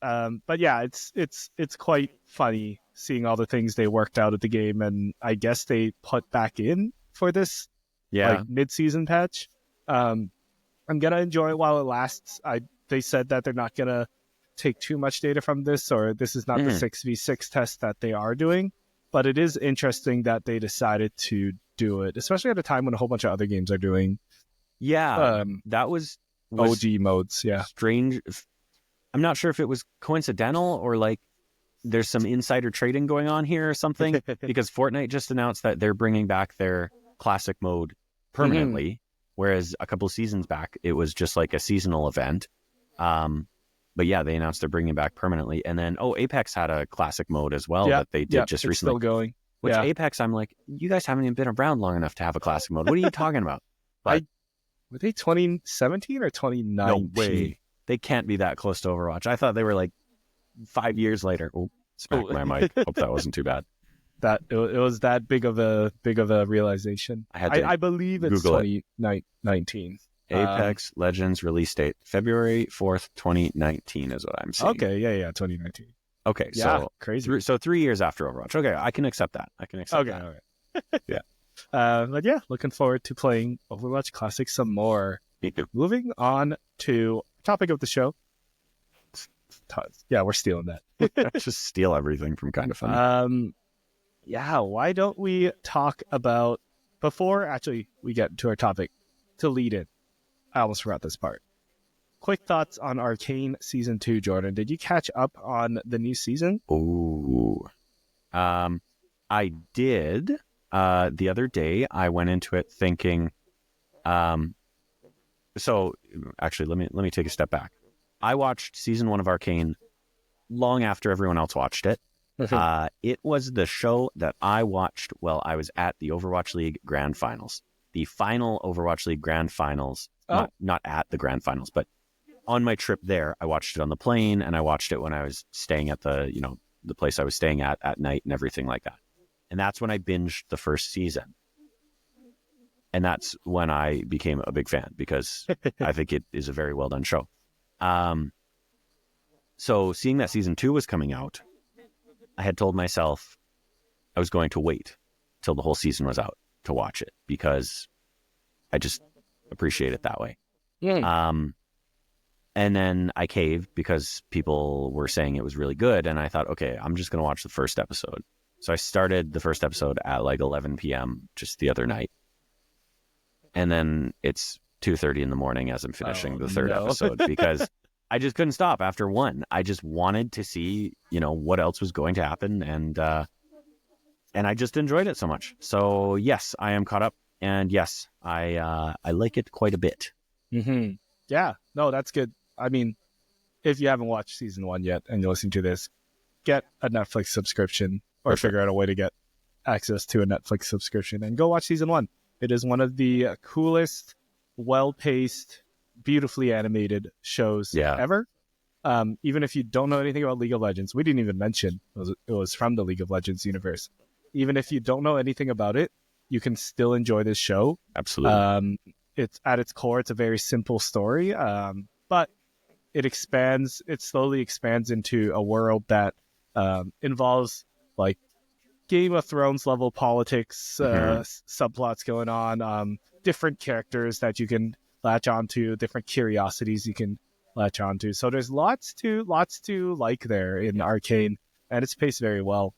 But yeah, it's quite funny seeing all the things they worked out at the game, and I guess they put back in for this like mid-season patch. I'm gonna enjoy it while it lasts. They said that they're not gonna take too much data from this, or this is not the 6v6 test that they are doing. But it is interesting that they decided to do it, especially at a time when a whole bunch of other games are doing. Yeah, that was OG modes. Yeah, strange. I'm not sure if it was coincidental or like there's some insider trading going on here or something, because Fortnite just announced that they're bringing back their classic mode permanently, whereas a couple of seasons back it was just like a seasonal event. But yeah, they announced they're bringing it back permanently. And then, Apex had a classic mode as well that they did just recently. Still going. Which Apex, I'm like, you guys haven't even been around long enough to have a classic mode. What are you talking about? But, were they 2017 or 2019? No way. They can't be that close to Overwatch. I thought they were like 5 years later. Oh, smacked my mic. Hope that wasn't too bad. That it was that big of a realization. I believe it's 2019. Apex Legends release date February 4th, 2019 is what I'm seeing. Okay, yeah, 2019. Okay, so crazy. So 3 years after Overwatch. Okay, I can accept that. that. All right. Yeah. But yeah, looking forward to playing Overwatch Classic some more. Me too. Moving on to topic of the show. Yeah, we're stealing that. Just steal everything from Kind of Funny. Yeah, why don't we talk about, before actually we get to our topic, to lead it, I almost forgot this part. Quick thoughts on Arcane Season 2, Jordan. Did you catch up on the new season? Ooh. I did. The other day, I went into it thinking... So, actually, let me take a step back. I watched Season 1 of Arcane long after everyone else watched it. It was the show that I watched while I was at the Overwatch League Grand Finals. The final Overwatch League Grand Finals. Not at the Grand Finals, but on my trip there, I watched it on the plane, and I watched it when I was staying at the place I was staying at night and everything like that. And that's when I binged the first season. And that's when I became a big fan, because I think it is a very well done show. So seeing that Season 2 was coming out, I had told myself I was going to wait till the whole season was out to watch it, because I just appreciate it that way. Yeah. And then I caved because people were saying it was really good. And I thought, okay, I'm just going to watch the first episode. So I started the first episode at like 11 p.m. just the other night. And then it's 2:30 in the morning as I'm finishing the third episode, because I just couldn't stop after one. I just wanted to see, what else was going to happen. And I just enjoyed it so much. So yes, I am caught up. And yes, I like it quite a bit. Mm-hmm. Yeah, no, that's good. I mean, if you haven't watched Season 1 yet and you're listening to this, get a Netflix subscription, or figure out a way to get access to a Netflix subscription and go watch Season 1. It is one of the coolest, well-paced, beautifully animated shows ever. Even if you don't know anything about League of Legends, we didn't even mention it was from the League of Legends universe. Even if you don't know anything about it, you can still enjoy this show. Absolutely. It's at its core, it's a very simple story, but it slowly expands into a world that involves like Game of Thrones level politics, subplots going on, different characters that you can latch onto, different curiosities you can latch onto. So there's lots to like there in Arcane, and it's paced very well.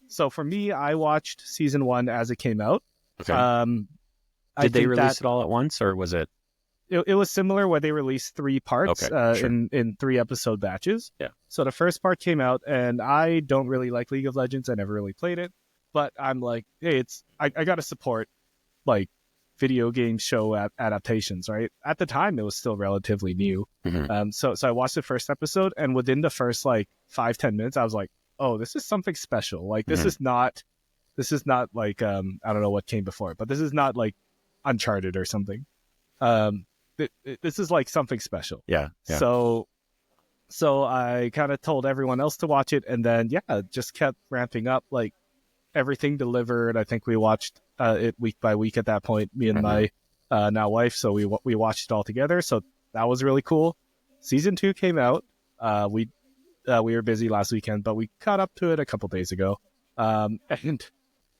So for me, I watched season 1 as it came out. Okay. Did they release it all at once, or was it? It was similar where they released 3 parts in 3 episode batches. Yeah. So the first part came out, and I don't really like League of Legends. I never really played it, but I'm like, hey, I got to support like video game show adaptations, right? At the time, it was still relatively new. So I watched the first episode, and within the first like 5-10 minutes, I was like, oh, this is something special. Like this is not like I don't know what came before, but this is not like Uncharted or something. This is like something special. Yeah. So I kind of told everyone else to watch it, and then it just kept ramping up. Like everything delivered. I think we watched it week by week at that point. Me and my now wife. So we watched it all together. So that was really cool. Season 2 came out. We were busy last weekend, but we caught up to it a couple days ago. And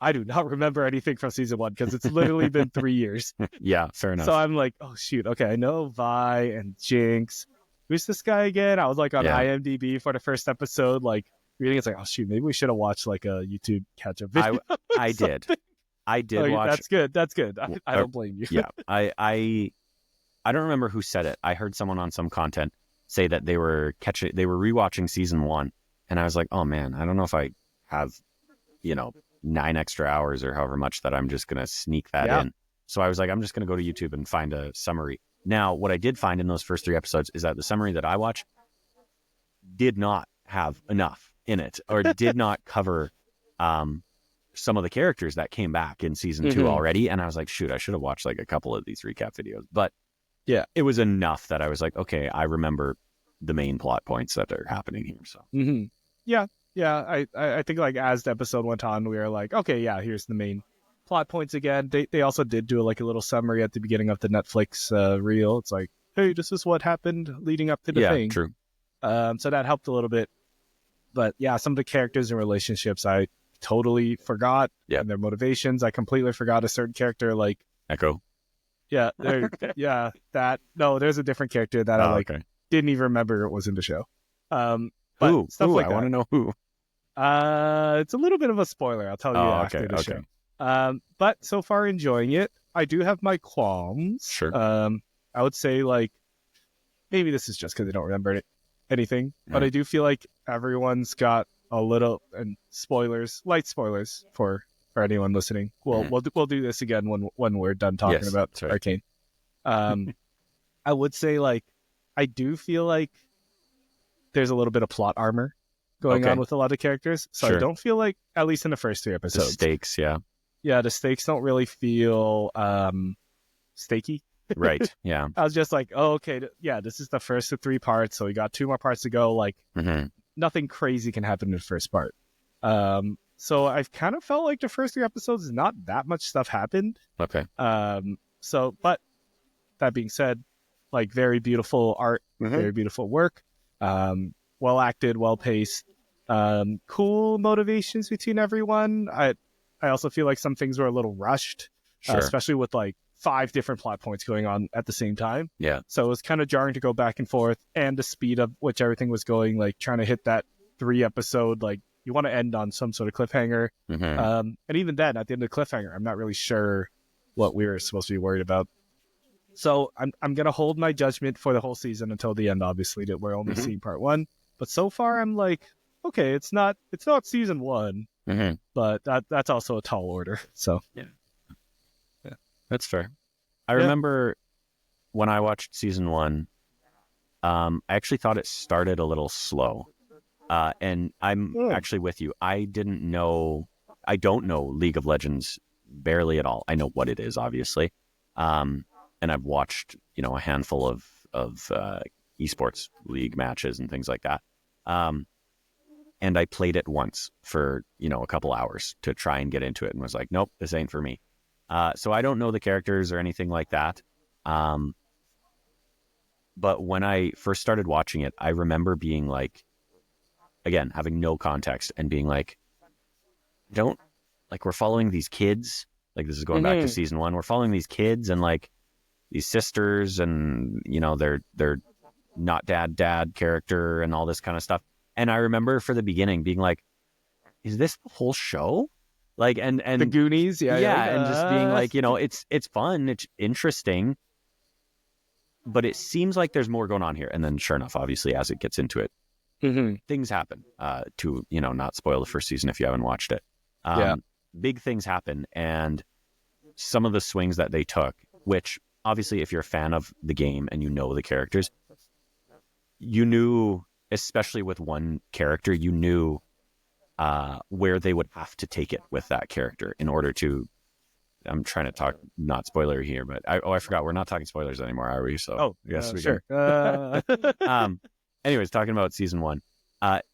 I do not remember anything from season 1 because it's literally been 3 years. Yeah, fair enough. So I'm like, oh shoot, okay, I know Vi and Jinx. Who's this guy again? I was like on IMDb for the first episode, like reading. It's like, oh shoot, maybe we should have watched like a YouTube catch-up video. I did watch. That's good. I don't blame you. Yeah, I don't remember who said it. I heard someone on some content say that they were rewatching season 1, and I was like, oh man, I don't know if I have 9 extra hours or however much that I'm just going to sneak that in. So I was like, I'm just going to go to YouTube and find a summary. Now, what I did find in those first 3 episodes is that the summary that I watched did not have enough in it, or did not cover some of the characters that came back in season 2 already. And I was like, shoot, I should have watched like a couple of these recap videos. But yeah, it was enough that I was like, okay, I remember the main plot points that are happening here. So Yeah, I think like as the episode went on, we were like, okay, yeah, here's the main plot points again. They also did do like a little summary at the beginning of the Netflix reel. It's like, hey, this is what happened leading up to the thing. True. So that helped a little bit. But yeah, some of the characters and relationships I totally forgot. Yeah. And their motivations. I completely forgot a certain character like Echo. Yeah, there's a different character that I didn't even remember it was in the show. But stuff like I want to know who. It's a little bit of a spoiler. I'll tell you after the show. But so far enjoying it. I do have my qualms. Sure. I would say like maybe this is just because I don't remember anything, but I do feel like everyone's got a little light spoilers for anyone listening. We'll do this again when we're done talking about Arcane. I would say like I do feel like there's a little bit of plot armor going on with a lot of characters. So I don't feel like, at least in the first 3 episodes. The stakes, yeah. Yeah, the stakes don't really feel stakey. Right, yeah. I was just like, oh, okay, this is the first of 3 parts, so we got 2 more parts to go. Like, nothing crazy can happen in the first part. So I've kind of felt like the first 3 episodes, not that much stuff happened. Okay. But that being said, like, very beautiful art, very beautiful work. Well acted, well paced, cool motivations between everyone. I also feel like some things were a little rushed, especially with like 5 different plot points going on at the same time. Yeah. So it was kind of jarring to go back and forth, and the speed of which everything was going, like trying to hit that 3 episode, like you want to end on some sort of cliffhanger. And even then, at the end of the cliffhanger, I'm not really sure what we were supposed to be worried about. So I'm gonna hold my judgment for the whole season until the end. Obviously, that we're only seeing part 1, but so far I'm like, okay, it's not season 1, but that's also a tall order. So yeah, that's fair. I remember when I watched season 1, I actually thought it started a little slow, and I'm actually with you. I don't know League of Legends barely at all. I know what it is, obviously. And I've watched, a handful of esports league matches and things like that. And I played it once for, a couple hours to try and get into it, and was like, nope, this ain't for me. So I don't know the characters or anything like that. But when I first started watching it, I remember being like, again, having no context and being like, don't, like, we're following these kids. Like, this is going back to season 1. We're following these kids and like these sisters and, you know, they're not dad character and all this kind of stuff. And I remember for the beginning being like, is this the whole show? Like, and the Goonies, and just being like, you know, it's fun, it's interesting, but it seems like there's more going on here. And then sure enough, obviously, as it gets into it, things happen, to, you know, not spoil the first season if you haven't watched it. Big things happen. And some of the swings that they took, which obviously, if you're a fan of the game and you know the characters, you knew, especially with one character, you knew where they would have to take it with that character in order to, I'm trying to talk not spoiler here, but I forgot, we're not talking spoilers anymore, are we? So yes, we sure. Anyways, talking about season 1,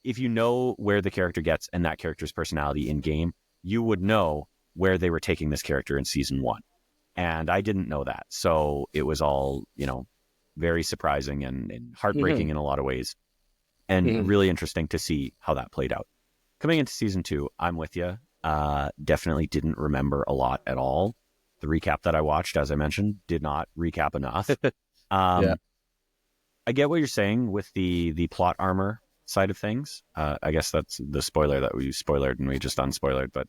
if you know where the character gets and that character's personality in game, you would know where they were taking this character in season 1. And I didn't know that. So it was all, you know, very surprising and heartbreaking in a lot of ways, and really interesting to see how that played out. Coming into season 2, I'm with you. Definitely didn't remember a lot at all. The recap that I watched, as I mentioned, did not recap enough. I get what you're saying with the plot armor side of things. I guess that's the spoiler that we spoilered and we just unspoilered. But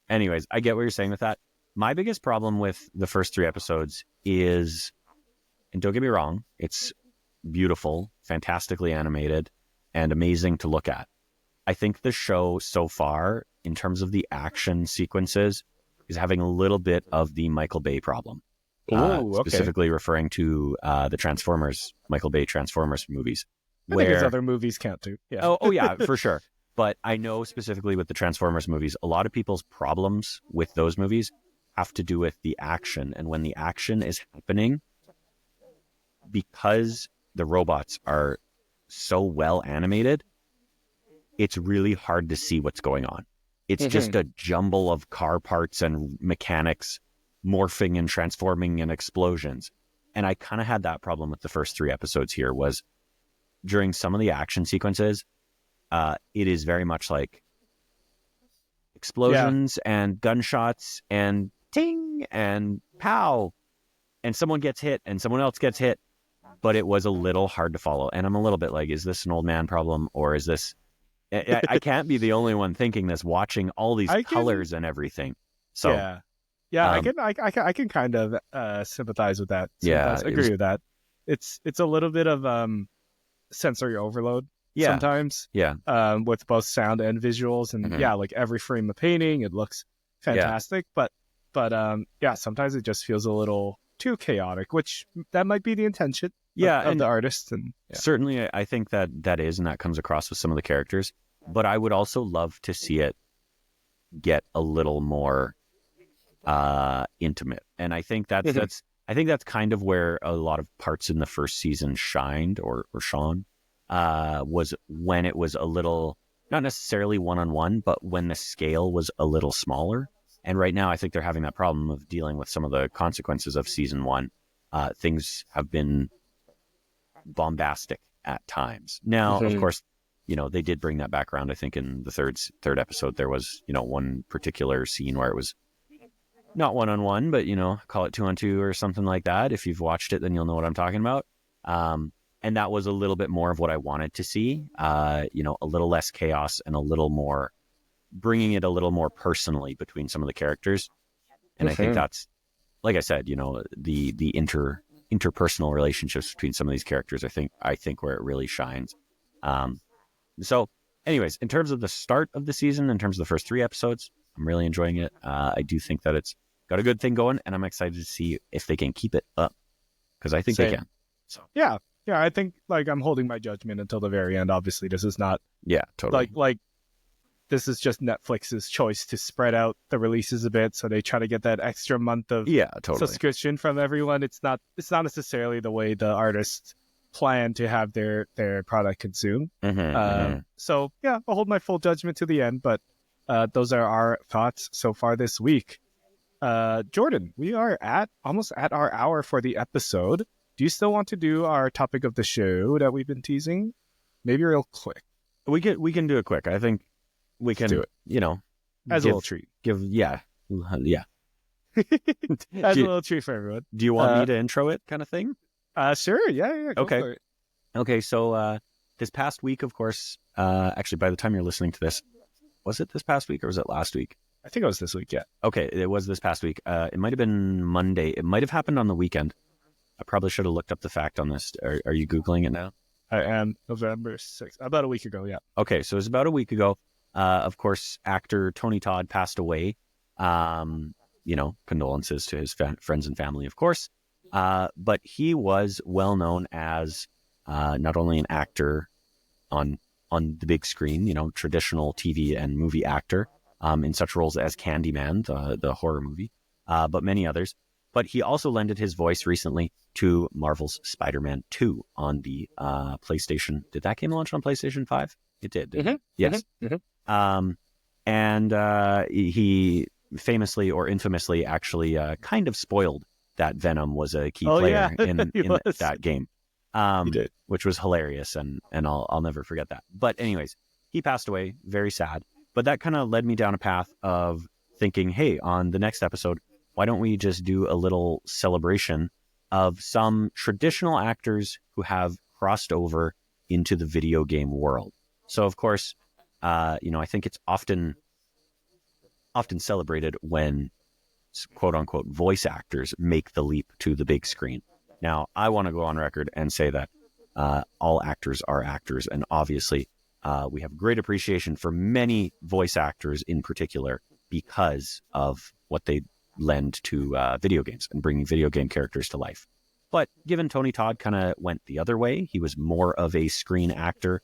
anyways, I get what you're saying with that. My biggest problem with the first 3 episodes is, and don't get me wrong, it's beautiful, fantastically animated, and amazing to look at. I think the show so far, in terms of the action sequences, is having a little bit of the Michael Bay problem. Specifically referring to the Transformers, Michael Bay Transformers movies. I think his other movies count too. Yeah. Oh yeah, for sure. But I know specifically with the Transformers movies, a lot of people's problems with those movies have to do with the action. And when the action is happening, because the robots are so well animated, it's really hard to see what's going on. It's just a jumble of car parts and mechanics morphing and transforming and explosions. And I kind of had that problem with the first 3 episodes here, was during some of the action sequences, it is very much like explosions and gunshots and ting and pow, and someone gets hit and someone else gets hit, but it was a little hard to follow. And I'm a little bit like, is this an old man problem, or is this, I can't be the only one thinking this, watching all these colors and everything. So I can kind of sympathize with that. Agree with that. It's a little bit of sensory overload sometimes. With both sound and visuals, and like every frame of painting, it looks fantastic. But sometimes it just feels a little too chaotic, which that might be the intention of the artist. And certainly I think that is, and that comes across with some of the characters. But I would also love to see it get a little more intimate. And I think that's kind of where a lot of parts in the first season shined or shone, was when it was a little, not necessarily one-on-one, but when the scale was a little smaller. And right now I think they're having that problem of dealing with some of the consequences of season 1. Things have been bombastic at times. Now, of course, you know, they did bring that back around. I think in the third episode, there was, you know, one particular scene where it was not one-on-one, but, you know, call it 2-on-2 or something like that. If you've watched it, then you'll know what I'm talking about. And that was a little bit more of what I wanted to see, you know, a little less chaos and a little more, bringing it a little more personally between some of the characters. And I think that's, like I said, you know, the interpersonal relationships between some of these characters, I think where it really shines. So anyways, in terms of the start of the season, in terms of the first 3 episodes, I'm really enjoying it. I do think that it's got a good thing going, and I'm excited to see if they can keep it up, because I think they can. So yeah, I think, like, I'm holding my judgment until the very end. Obviously, this is not totally like this is just Netflix's choice to spread out the releases a bit, so they try to get that extra month of subscription from everyone. It's not necessarily the way the artists plan to have their product consumed. So yeah, I'll hold my full judgment to the end, but those are our thoughts so far this week. Jordan, we are almost at our hour for the episode. do you still want to do our topic of the show that we've been teasing? Maybe real quick. We can do it quick. I think we can do it. As a little treat. Yeah. As a little treat for everyone. Do you want me to intro it, kind of thing? Sure. Yeah. Go okay. For it. Okay. So this past week, of course. Actually, by the time you're listening to this, was it this past week or was it last week? I think it was this week. Yeah. Okay, it was this past week. It might have been Monday. It might have happened on the weekend. I probably should have looked up the fact on this. Are you Googling it now? I am. November 6th. About a week ago, yeah. Okay, so it was about a week ago. Of course, actor Tony Todd passed away. Condolences to his friends and family, of course. But he was well known as not only an actor on the big screen, traditional TV and movie actor, in such roles as Candyman, the horror movie, but many others. But he also lended his voice recently to Marvel's Spider-Man 2 on the PlayStation. Did that game launch on PlayStation 5? It did. Didn't it? Yes. And he famously or infamously actually kind of spoiled that Venom was a key player in that game. He did. Which was hilarious, and I'll never forget that. But anyways, he passed away, very sad. But that kind of led me down a path of thinking, hey, on the next episode, why don't we just do a little celebration of some traditional actors who have crossed over into the video game world? So, of course, I think it's often celebrated when quote unquote voice actors make the leap to the big screen. Now, I want to go on record and say that all actors are actors, and obviously we have great appreciation for many voice actors in particular because of what they lend to video games and bringing video game characters to life. But given Tony Todd kind of went the other way, he was more of a screen actor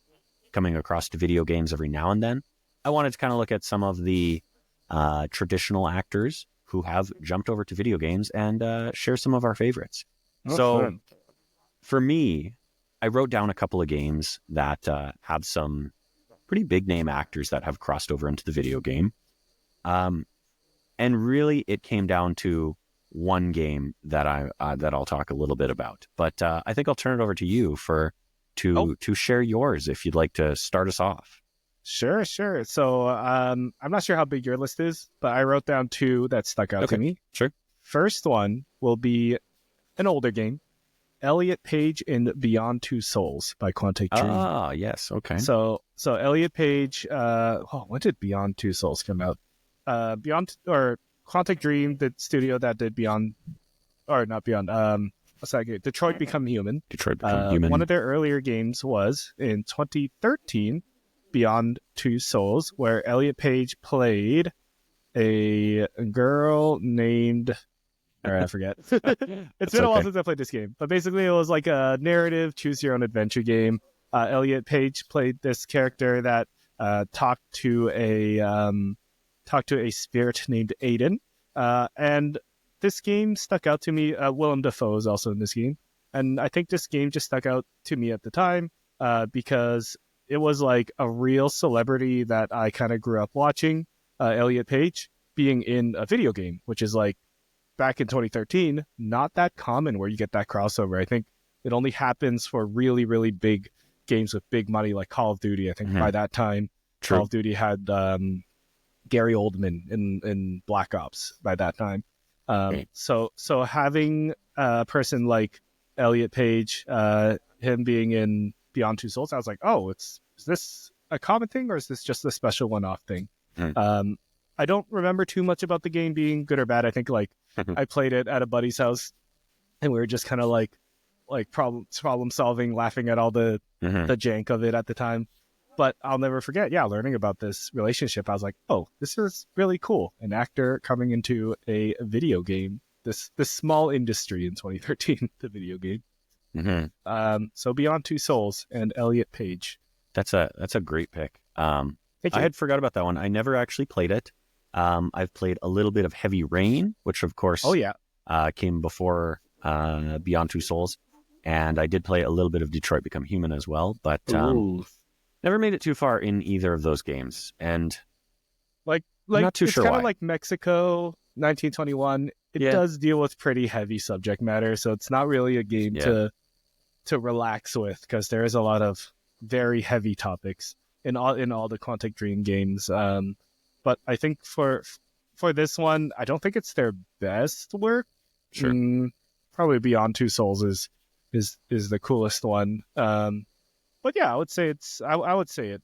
coming across to video games every now and then. I wanted to kind of look at some of the traditional actors who have jumped over to video games and share some of our favorites. Fun. For me, I wrote down a couple of games that have some pretty big name actors that have crossed over into the video game. And really, it came down to one game that I'll talk a little bit about. But I think I'll turn it over to you to share yours if you'd like to start us off. Sure. So I'm not sure how big your list is, but I wrote down two that stuck out to me. Sure. First one will be an older game, Elliot Page in Beyond Two Souls by Quantic Dream. Ah, yes. Okay. So Elliot Page, when did Beyond Two Souls come out? Quantic Dream, the studio that did Detroit Become Human. One of their earlier games was in 2013, Beyond Two Souls, where Elliot Page played a girl named... All right, I forget. It's been a while since I played this game. But basically, it was like a narrative, choose-your-own-adventure game. Elliot Page played this character that talked to a spirit named Aiden. And this game stuck out to me. Willem Dafoe is also in this game. And I think this game just stuck out to me at the time because it was like a real celebrity that I kind of grew up watching, Elliot Page, being in a video game, which is like, back in 2013, not that common where you get that crossover. I think it only happens for really, really big games with big money like Call of Duty. I think by that time, Call of Duty had Gary Oldman in Black Ops by that time. So having a person like Elliot Page, him being in Beyond Two Souls, I was like, oh, is this a common thing or is this just a special one-off thing? I don't remember too much about the game being good or bad. I think I played it at a buddy's house and we were just kind of like problem solving, laughing at all the jank of it at the time. But I'll never forget, learning about this relationship. I was like, oh, this is really cool. An actor coming into a video game, this small industry in 2013, the video game. So Beyond Two Souls and Elliot Page. That's a great pick. I had forgot about that one. I never actually played it. I've played a little bit of Heavy Rain, which of course came before Beyond Two Souls. And I did play a little bit of Detroit Become Human as well, but never made it too far in either of those games. And like I'm not too sure it's kind why. of like Mexico 1921, it Yeah. does deal with pretty heavy subject matter, so it's not really a game to relax with, because there is a lot of very heavy topics in all the Quantic Dream games. But I think for this one, I don't think it's their best work. Sure. Probably Beyond Two Souls is the coolest one. But yeah, I would say I would say it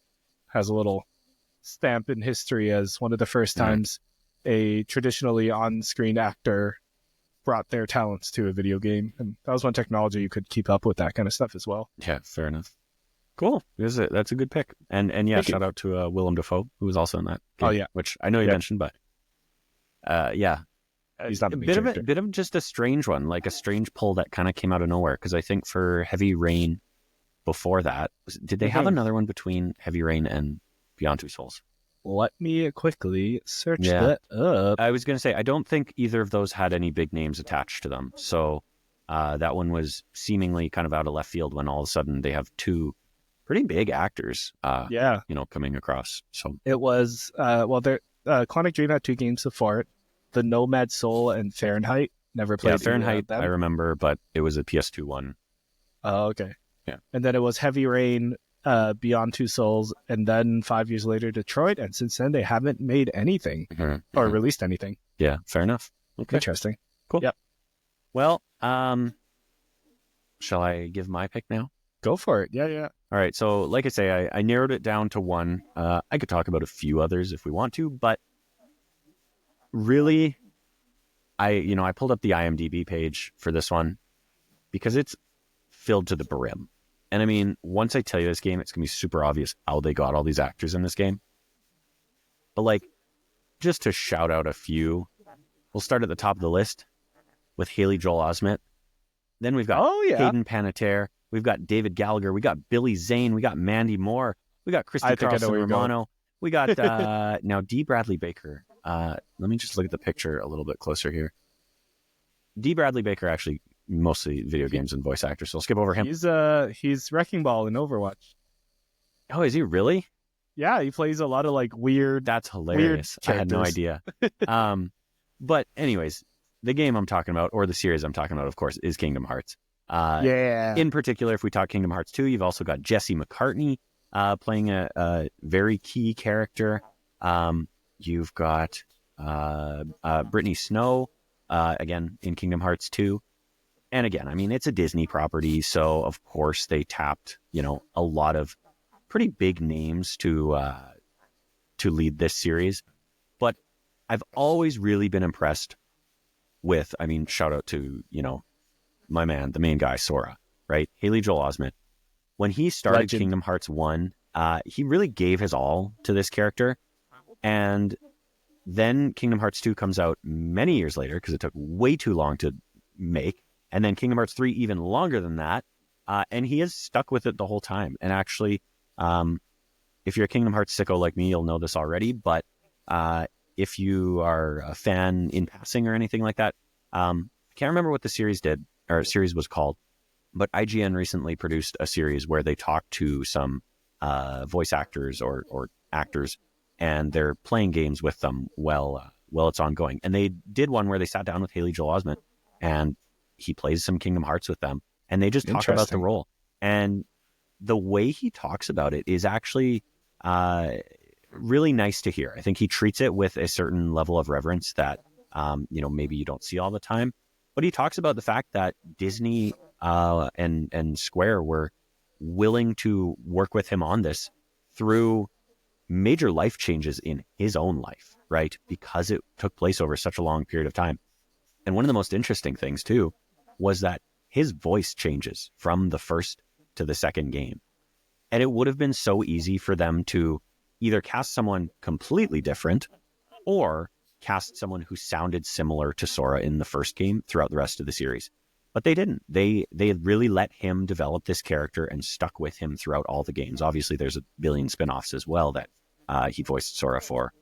has a little stamp in history as one of the first times a traditionally on-screen actor brought their talents to a video game, and that was when technology you could keep up with that kind of stuff as well. Yeah, fair enough. Cool. That's a good pick. And yeah, Thank shout out to Willem Dafoe, who was also in that game, Oh, yeah. which I know you mentioned, but yeah. He's not a the main bit character. of just a strange one, like a strange pull that kind of came out of nowhere, because I think for Heavy Rain before that, did they have another one between Heavy Rain and Beyond Two Souls? Let me quickly search that up. I was going to say, I don't think either of those had any big names attached to them. So that one was seemingly kind of out of left field when all of a sudden they have two pretty big actors, coming across. So it was, Quantic Dream had two games before it, The Nomad Soul and Fahrenheit. Never played Fahrenheit, them. I remember, but it was a PS2 one. Oh, okay. Yeah. And then it was Heavy Rain, Beyond Two Souls, and then 5 years later Detroit, and since then they haven't made anything or released anything. Yeah, fair enough. Okay. Interesting. Cool. Yep. Well, shall I give my pick now? Go for it. Yeah. All right. So like I say, I narrowed it down to one. I could talk about a few others if we want to, but really, I pulled up the IMDb page for this one because it's filled to the brim. And I mean, once I tell you this game, it's going to be super obvious how they got all these actors in this game. But like, just to shout out a few, we'll start at the top of the list with Haley Joel Osment. Then we've got Hayden Panettiere. We've got David Gallagher. We got Billy Zane. We got Mandy Moore. We got Christy Carlson Romano. We got now D. Bradley Baker. Let me just look at the picture a little bit closer here. D. Bradley Baker actually mostly video games and voice actor, so I'll skip over him. He's Wrecking Ball in Overwatch. Oh, is he really? Yeah, he plays a lot of like weird. That's hilarious. I had no idea. But anyways, the game I'm talking about, or the series I'm talking about, of course, is Kingdom Hearts. In particular, if we talk Kingdom Hearts 2, you've also got Jesse McCartney playing a very key character. You've got Brittany Snow again in Kingdom Hearts 2. And again, I mean, it's a Disney property, so of course they tapped, a lot of pretty big names to lead this series. But I've always really been impressed with, shout out to, my man, the main guy, Sora, right? Haley Joel Osment. When he started Kingdom Hearts 1, he really gave his all to this character. And then Kingdom Hearts 2 comes out many years later because it took way too long to make. And then Kingdom Hearts 3 even longer than that. And he has stuck with it the whole time. And actually, if you're a Kingdom Hearts sicko like me, you'll know this already. But if you are a fan in passing or anything like that, I can't remember what the series was called. But IGN recently produced a series where they talked to some voice actors or actors, and they're playing games with them while it's ongoing. And they did one where they sat down with Haley Joel Osment, and he plays some Kingdom Hearts with them, and they just talk about the role. And the way he talks about it is actually really nice to hear. I think he treats it with a certain level of reverence that, maybe you don't see all the time. But he talks about the fact that Disney and Square were willing to work with him on this through major life changes in his own life, right? Because it took place over such a long period of time. And one of the most interesting things, too, was that his voice changes from the first to the second game. And it would have been so easy for them to either cast someone completely different or cast someone who sounded similar to Sora in the first game throughout the rest of the series. But they didn't. They really let him develop this character and stuck with him throughout all the games. Obviously, there's a billion spin-offs as well that he voiced Sora for,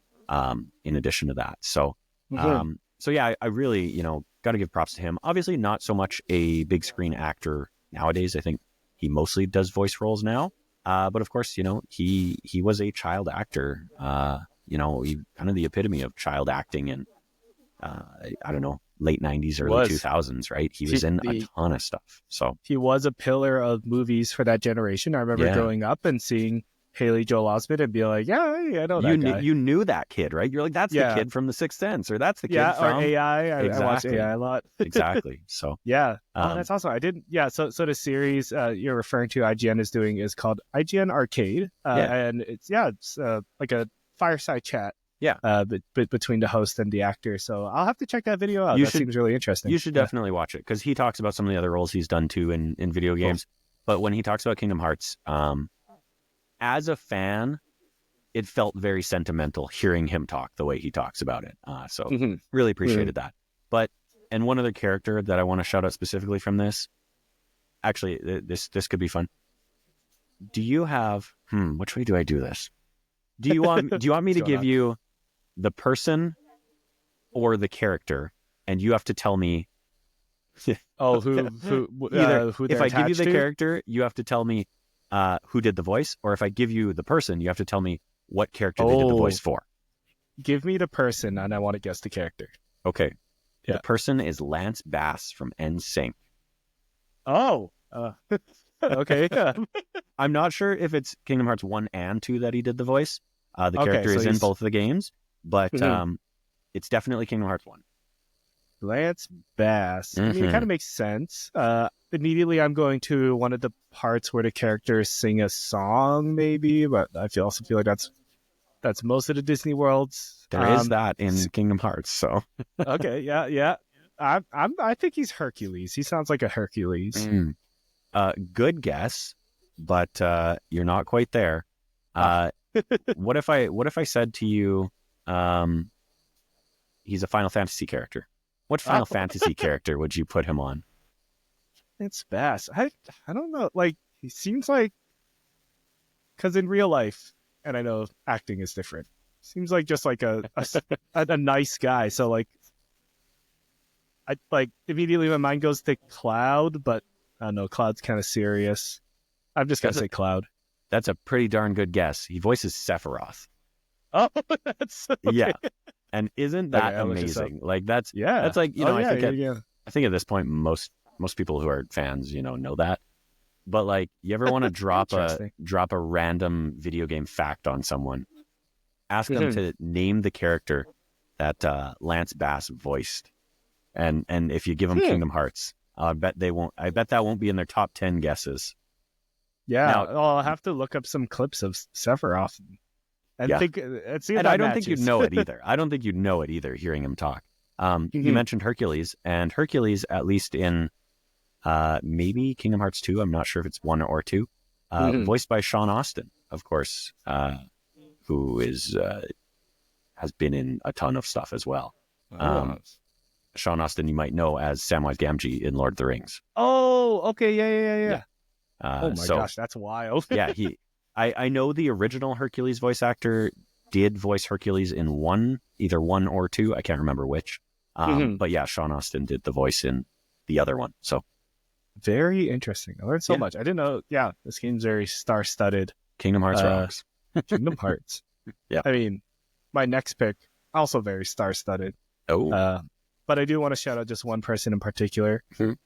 in addition to that. So, yeah, I really, got to give props to him. Obviously, not so much a big screen actor nowadays. I think he mostly does voice roles now. But of course, he was a child actor. He kind of the epitome of child acting, and I don't know, late 90s, early 2000s, right? He was in a ton of stuff. So he was a pillar of movies for that generation. I remember growing up and seeing Haley Joel Osment and be like, yeah, I know that guy. You knew that kid, right? You're like, that's the kid from The Sixth Sense, or that's the kid from... or AI. Exactly. I watched AI a lot. Exactly. So yeah. That's awesome. I didn't. Yeah. So the series you're referring to IGN is doing is called IGN Arcade. And it's like a fireside chat. Yeah. Between the host and the actor. So I'll have to check that video out. Seems really interesting. You should definitely watch it, because he talks about some of the other roles he's done too in video games. But when he talks about Kingdom Hearts, as a fan, it felt very sentimental hearing him talk the way he talks about it. So really appreciated that. But, and one other character that I want to shout out specifically from this, actually, this could be fun. Do you have, which way do I do this? Do you want me to give you the person or the character, and you have to tell me who if I give you the character, you have to tell me who did the voice, or if I give you the person, you have to tell me what character they did the voice for. Give me the person, and I want to guess the character. Okay. Yeah. The person is Lance Bass from NSYNC. Oh. Okay. I'm not sure if it's Kingdom Hearts 1 and 2 that he did the voice. The character is in both of the games, but it's definitely Kingdom Hearts 1. Lance Bass. I mean, it kind of makes sense. Immediately, I'm going to one of the parts where the characters sing a song, maybe, but I also feel like that's most of the Disney worlds. There is that in Kingdom Hearts, so. Okay, yeah. I think he's Hercules. He sounds like a Hercules. Good guess, but you're not quite there. What if I said to you, he's a Final Fantasy character? What Final Fantasy character would you put him on? It's Bass. I don't know. Like, he seems like, because in real life, and I know acting is different, seems like just like a nice guy. So like, I like immediately my mind goes to Cloud, but I don't know. Cloud's kind of serious. I'm just gonna say Cloud. That's a pretty darn good guess. He voices Sephiroth. Oh, that's okay. Yeah. And isn't that amazing? Like that's like, I think at this point most people who are fans, know that. But like, you ever want to drop a random video game fact on someone? Ask them to name the character that Lance Bass voiced, and if you give them Kingdom Hearts, I bet that won't be in their top 10 guesses. Yeah, now, I'll have to look up some clips of Sephiroth and think. And I don't think you'd know it either. I don't think you'd know it either hearing him talk. You mentioned Hercules, and Hercules, at least in maybe Kingdom Hearts 2, I'm not sure if it's 1 or 2, voiced by Sean Astin, of course, who has been in a ton of stuff as well. Sean Astin, you might know as Samwise Gamgee in Lord of the Rings. Oh, okay, yeah. Oh my gosh, that's wild. Yeah, I know the original Hercules voice actor did voice Hercules in either 1 or 2. I can't remember which. But yeah, Sean Astin did the voice in the other one. So very interesting. I learned so much. I didn't know. Yeah, this game's very star-studded. Kingdom Hearts rocks. Kingdom Hearts. Yeah. I mean, my next pick also very star-studded. Oh. But I do want to shout out just one person in particular. In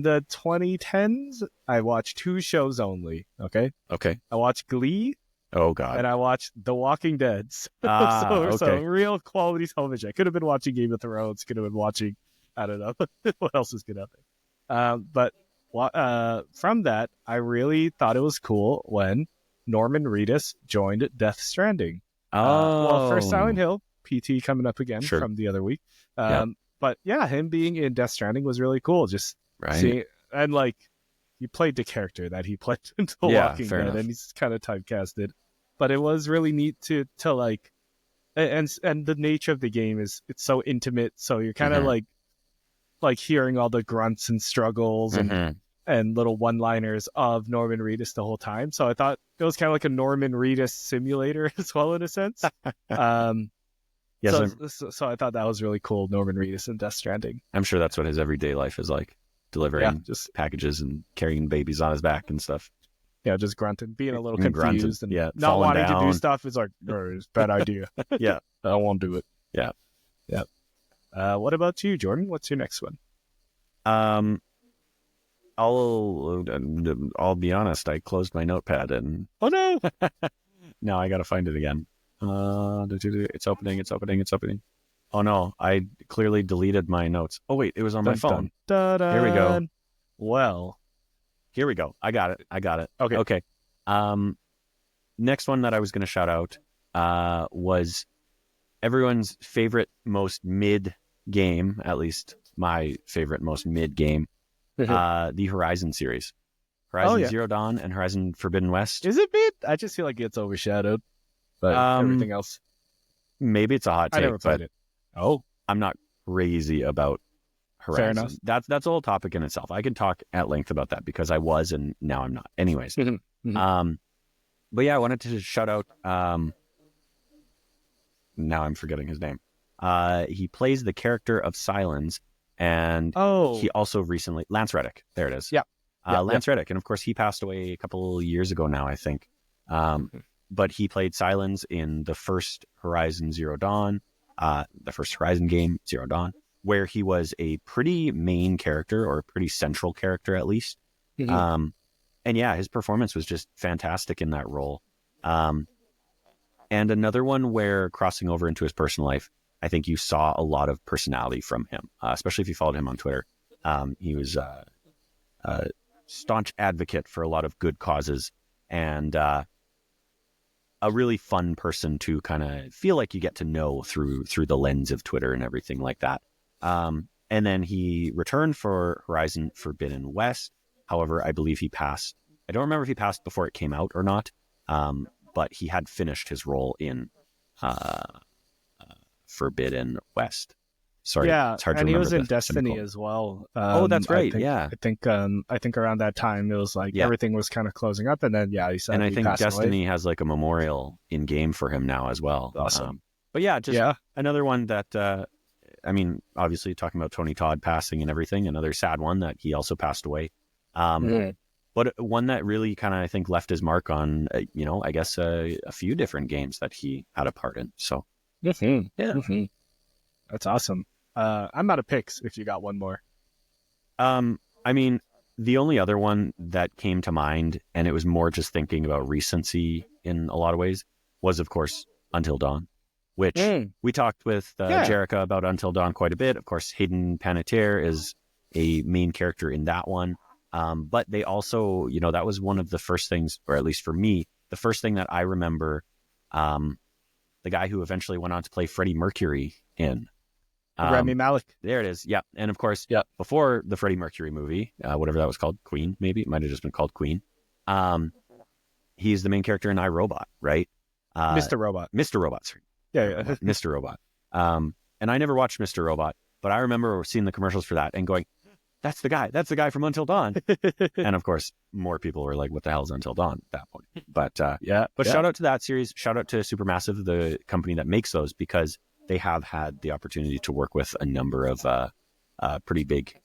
the 2010s, I watched 2 shows only. Okay. I watched Glee. Oh God. And I watched The Walking Dead. So real quality television. I could have been watching Game of Thrones. Could have been watching, I don't know what else is good out there. But from that, I really thought it was cool when Norman Reedus joined Death Stranding. Well, first Silent Hill. PT coming up again from the other week. But yeah, him being in Death Stranding was really cool. Just seeing, and like, he played the character that he played in The Walking Dead, and he's kind of typecasted. But it was really neat to like, and the nature of the game is it's so intimate, so you're kind of like hearing all the grunts and struggles and little one-liners of Norman Reedus the whole time. So I thought it was kind of like a Norman Reedus simulator as well, in a sense. So I thought that was really cool, Norman Reedus in Death Stranding. I'm sure that's what his everyday life is like, delivering just packages and carrying babies on his back and stuff. Yeah, just grunting, being a little confused and not wanting to do stuff. It's like, it's a bad idea. I don't want to do it. Yeah. What about you, Jordan? What's your next one? Um, I'll be honest. I closed my notepad and Oh no! now I got to find it again. It's opening. It's opening. It's opening. Oh no! I clearly deleted my notes. Oh wait, it was on my phone. Here we go. Well, here we go. I got it. Okay. Okay. Next one that I was going to shout out was everyone's favorite, most mid game, at least my favorite, most mid game, the Horizon series. Horizon Zero Dawn and Horizon Forbidden West. Is it mid? I just feel like it's overshadowed by everything else. Maybe it's a hot take, I never played it. Oh, I'm not crazy about Horizon. Fair enough. That's a whole topic in itself. I can talk at length about that because I was and now I'm not. Anyways. But yeah, I wanted to shout out, now I'm forgetting his name. He plays the character of Silence, and he also recently, Lance Reddick, there it is. Yeah. Lance Reddick, and of course he passed away a couple years ago now, I think. But he played Silence in the first Horizon Zero Dawn, the first Horizon game, Zero Dawn, where he was a pretty main character, or a pretty central character at least. And yeah, his performance was just fantastic in that role. And another one where, crossing over into his personal life, I think you saw a lot of personality from him, especially if you followed him on Twitter. He was a staunch advocate for a lot of good causes, and a really fun person to kind of feel like you get to know through the lens of Twitter and everything like that. And then he returned for Horizon Forbidden West. However, I believe he passed. I don't remember if he passed before it came out or not, but he had finished his role in Forbidden West. Sorry, it's hard to remember. And he was in Destiny as well. Oh, that's right. I think around that time it was like everything was kind of closing up, and then he said. And I think Destiny has like a memorial in game for him now as well. Awesome. But yeah, just another one that. I mean, obviously talking about Tony Todd passing and everything, another sad one that he also passed away. But one that really kind of, I think, left his mark on, I guess a few different games that he had a part in. So, that's awesome. I'm out of picks if you got one more. I mean, the only other one that came to mind, and it was more just thinking about recency in a lot of ways, was, of course, Until Dawn, which we talked with Jerica about Until Dawn quite a bit. Of course, Hayden Panettiere is a main character in that one. But they also, that was one of the first things, or at least for me, the first thing that I remember, the guy who eventually went on to play Freddie Mercury in. Rami Malek. There it is. Yeah. And of course, before the Freddie Mercury movie, whatever that was called, Queen, maybe. It might have just been called Queen. He's the main character in iRobot, right? Mr. Robot. Mr. Robot. Sorry. Yeah. Mr. Robot. And I never watched Mr. Robot, but I remember seeing the commercials for that and going, that's the guy from Until Dawn. And of course, more people were like, what the hell is Until Dawn at that point? But shout out to that series. Shout out to Supermassive, the company that makes those, because they have had the opportunity to work with a number of pretty big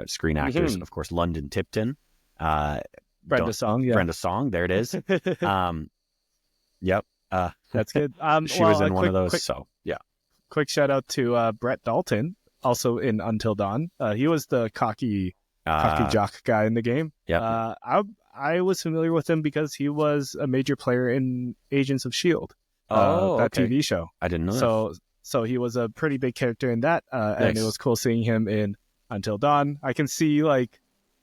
screen actors. Of course, London Tipton. Brenda Song. Yeah. Brenda Song. There it is. Yep. That's good. She was in one of those. So yeah. Quick shout out to Brett Dalton, also in Until Dawn. He was the cocky jock guy in the game. Yeah. I was familiar with him because he was a major player in Agents of S.H.I.E.L.D. That TV show. I didn't know So he was a pretty big character in that, and it was cool seeing him in Until Dawn. I can see like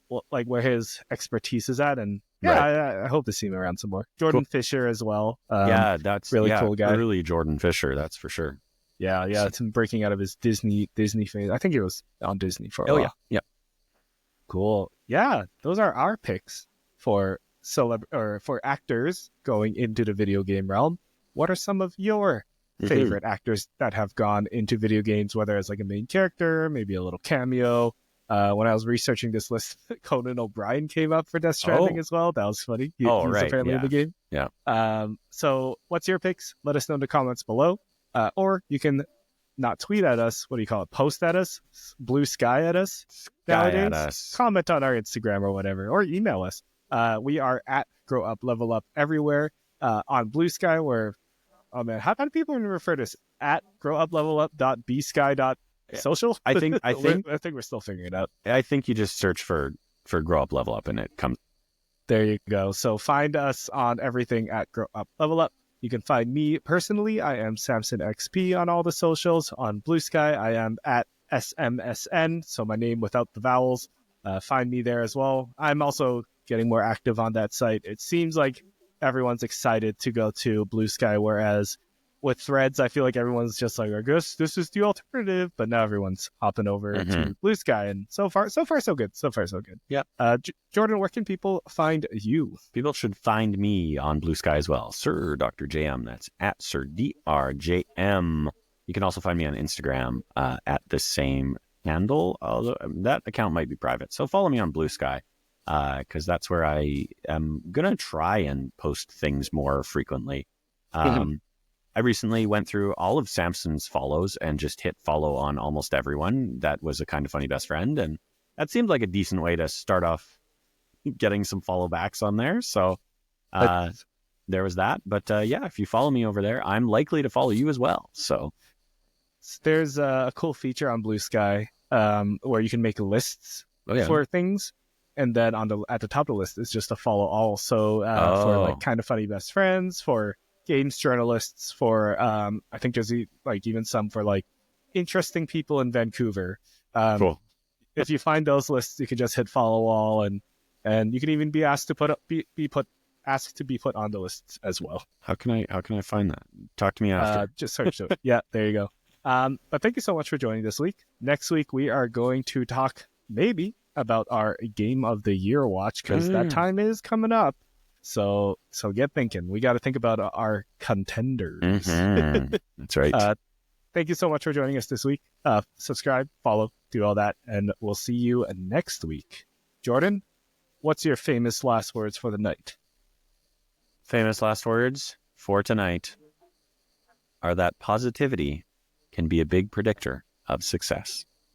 where his expertise is at, and I hope to see him around some more. Jordan Fisher as well. That's really cool guy. Early Jordan Fisher, that's for sure. Yeah, it's him breaking out of his Disney phase. I think he was on Disney for a while. Yeah. Cool. Yeah, those are our picks for for actors going into the video game realm. What are some of your favorite actors that have gone into video games, whether it's like a main character, maybe a little cameo? When I was researching this list, Conan O'Brien came up for Death Stranding as well. That was funny. He's apparently in the game. Yeah. So what's your picks? Let us know in the comments below. Or you can not tweet at us. What do you call it? Post at us? Blue sky at us nowadays? At us. Comment on our Instagram or whatever. Or email us. We are at Grow Up Level Up everywhere. On Blue Sky, where, oh man, how do people refer to this? At growuplevelup.bsky. social. I think I think we're still figuring it out. I think you just search for grow up level up and it comes. There you go. So find us on everything at Grow Up Level Up. You can find me personally. I am Samson XP on all the socials. On Blue Sky, I am at SMSN, so my name without the vowels. Find me there as well. I'm also getting more active on that site. It seems like everyone's excited to go to Blue Sky, whereas with Threads, I feel like everyone's just like, I guess this is the alternative, but now everyone's hopping over to Blue Sky, and so far, so good. So far, so good. Yep. Jordan, where can people find you? People should find me on Blue Sky as well. Sir Dr. JM. That's at Sir DRJM. You can also find me on Instagram at the same handle, although that account might be private. So follow me on Blue Sky because that's where I am going to try and post things more frequently. I recently went through all of Samson's follows and just hit follow on almost everyone that was a Kind of Funny best friend. And that seemed like a decent way to start off getting some follow backs on there. So there was that. But yeah, if you follow me over there, I'm likely to follow you as well. So there's a cool feature on Blue Sky where you can make lists for things. And then at the top of the list is just a follow all. So for like Kind of Funny best friends, for games journalists, for I think there's like even some for like interesting people in Vancouver. Cool. If you find those lists, you can just hit follow all, and you can even be asked to asked to be put on the lists as well. How can I find that? Talk to me after. Just search it. Yeah, there you go. But thank you so much for joining this week. Next week we are going to talk maybe about our Game of the Year watch, because that time is coming up. So get thinking. We got to think about our contenders. That's right. Thank you so much for joining us this week. Subscribe, follow, do all that, and we'll see you next week. Jordan, what's your famous last words for the night? Famous last words for tonight are that positivity can be a big predictor of success.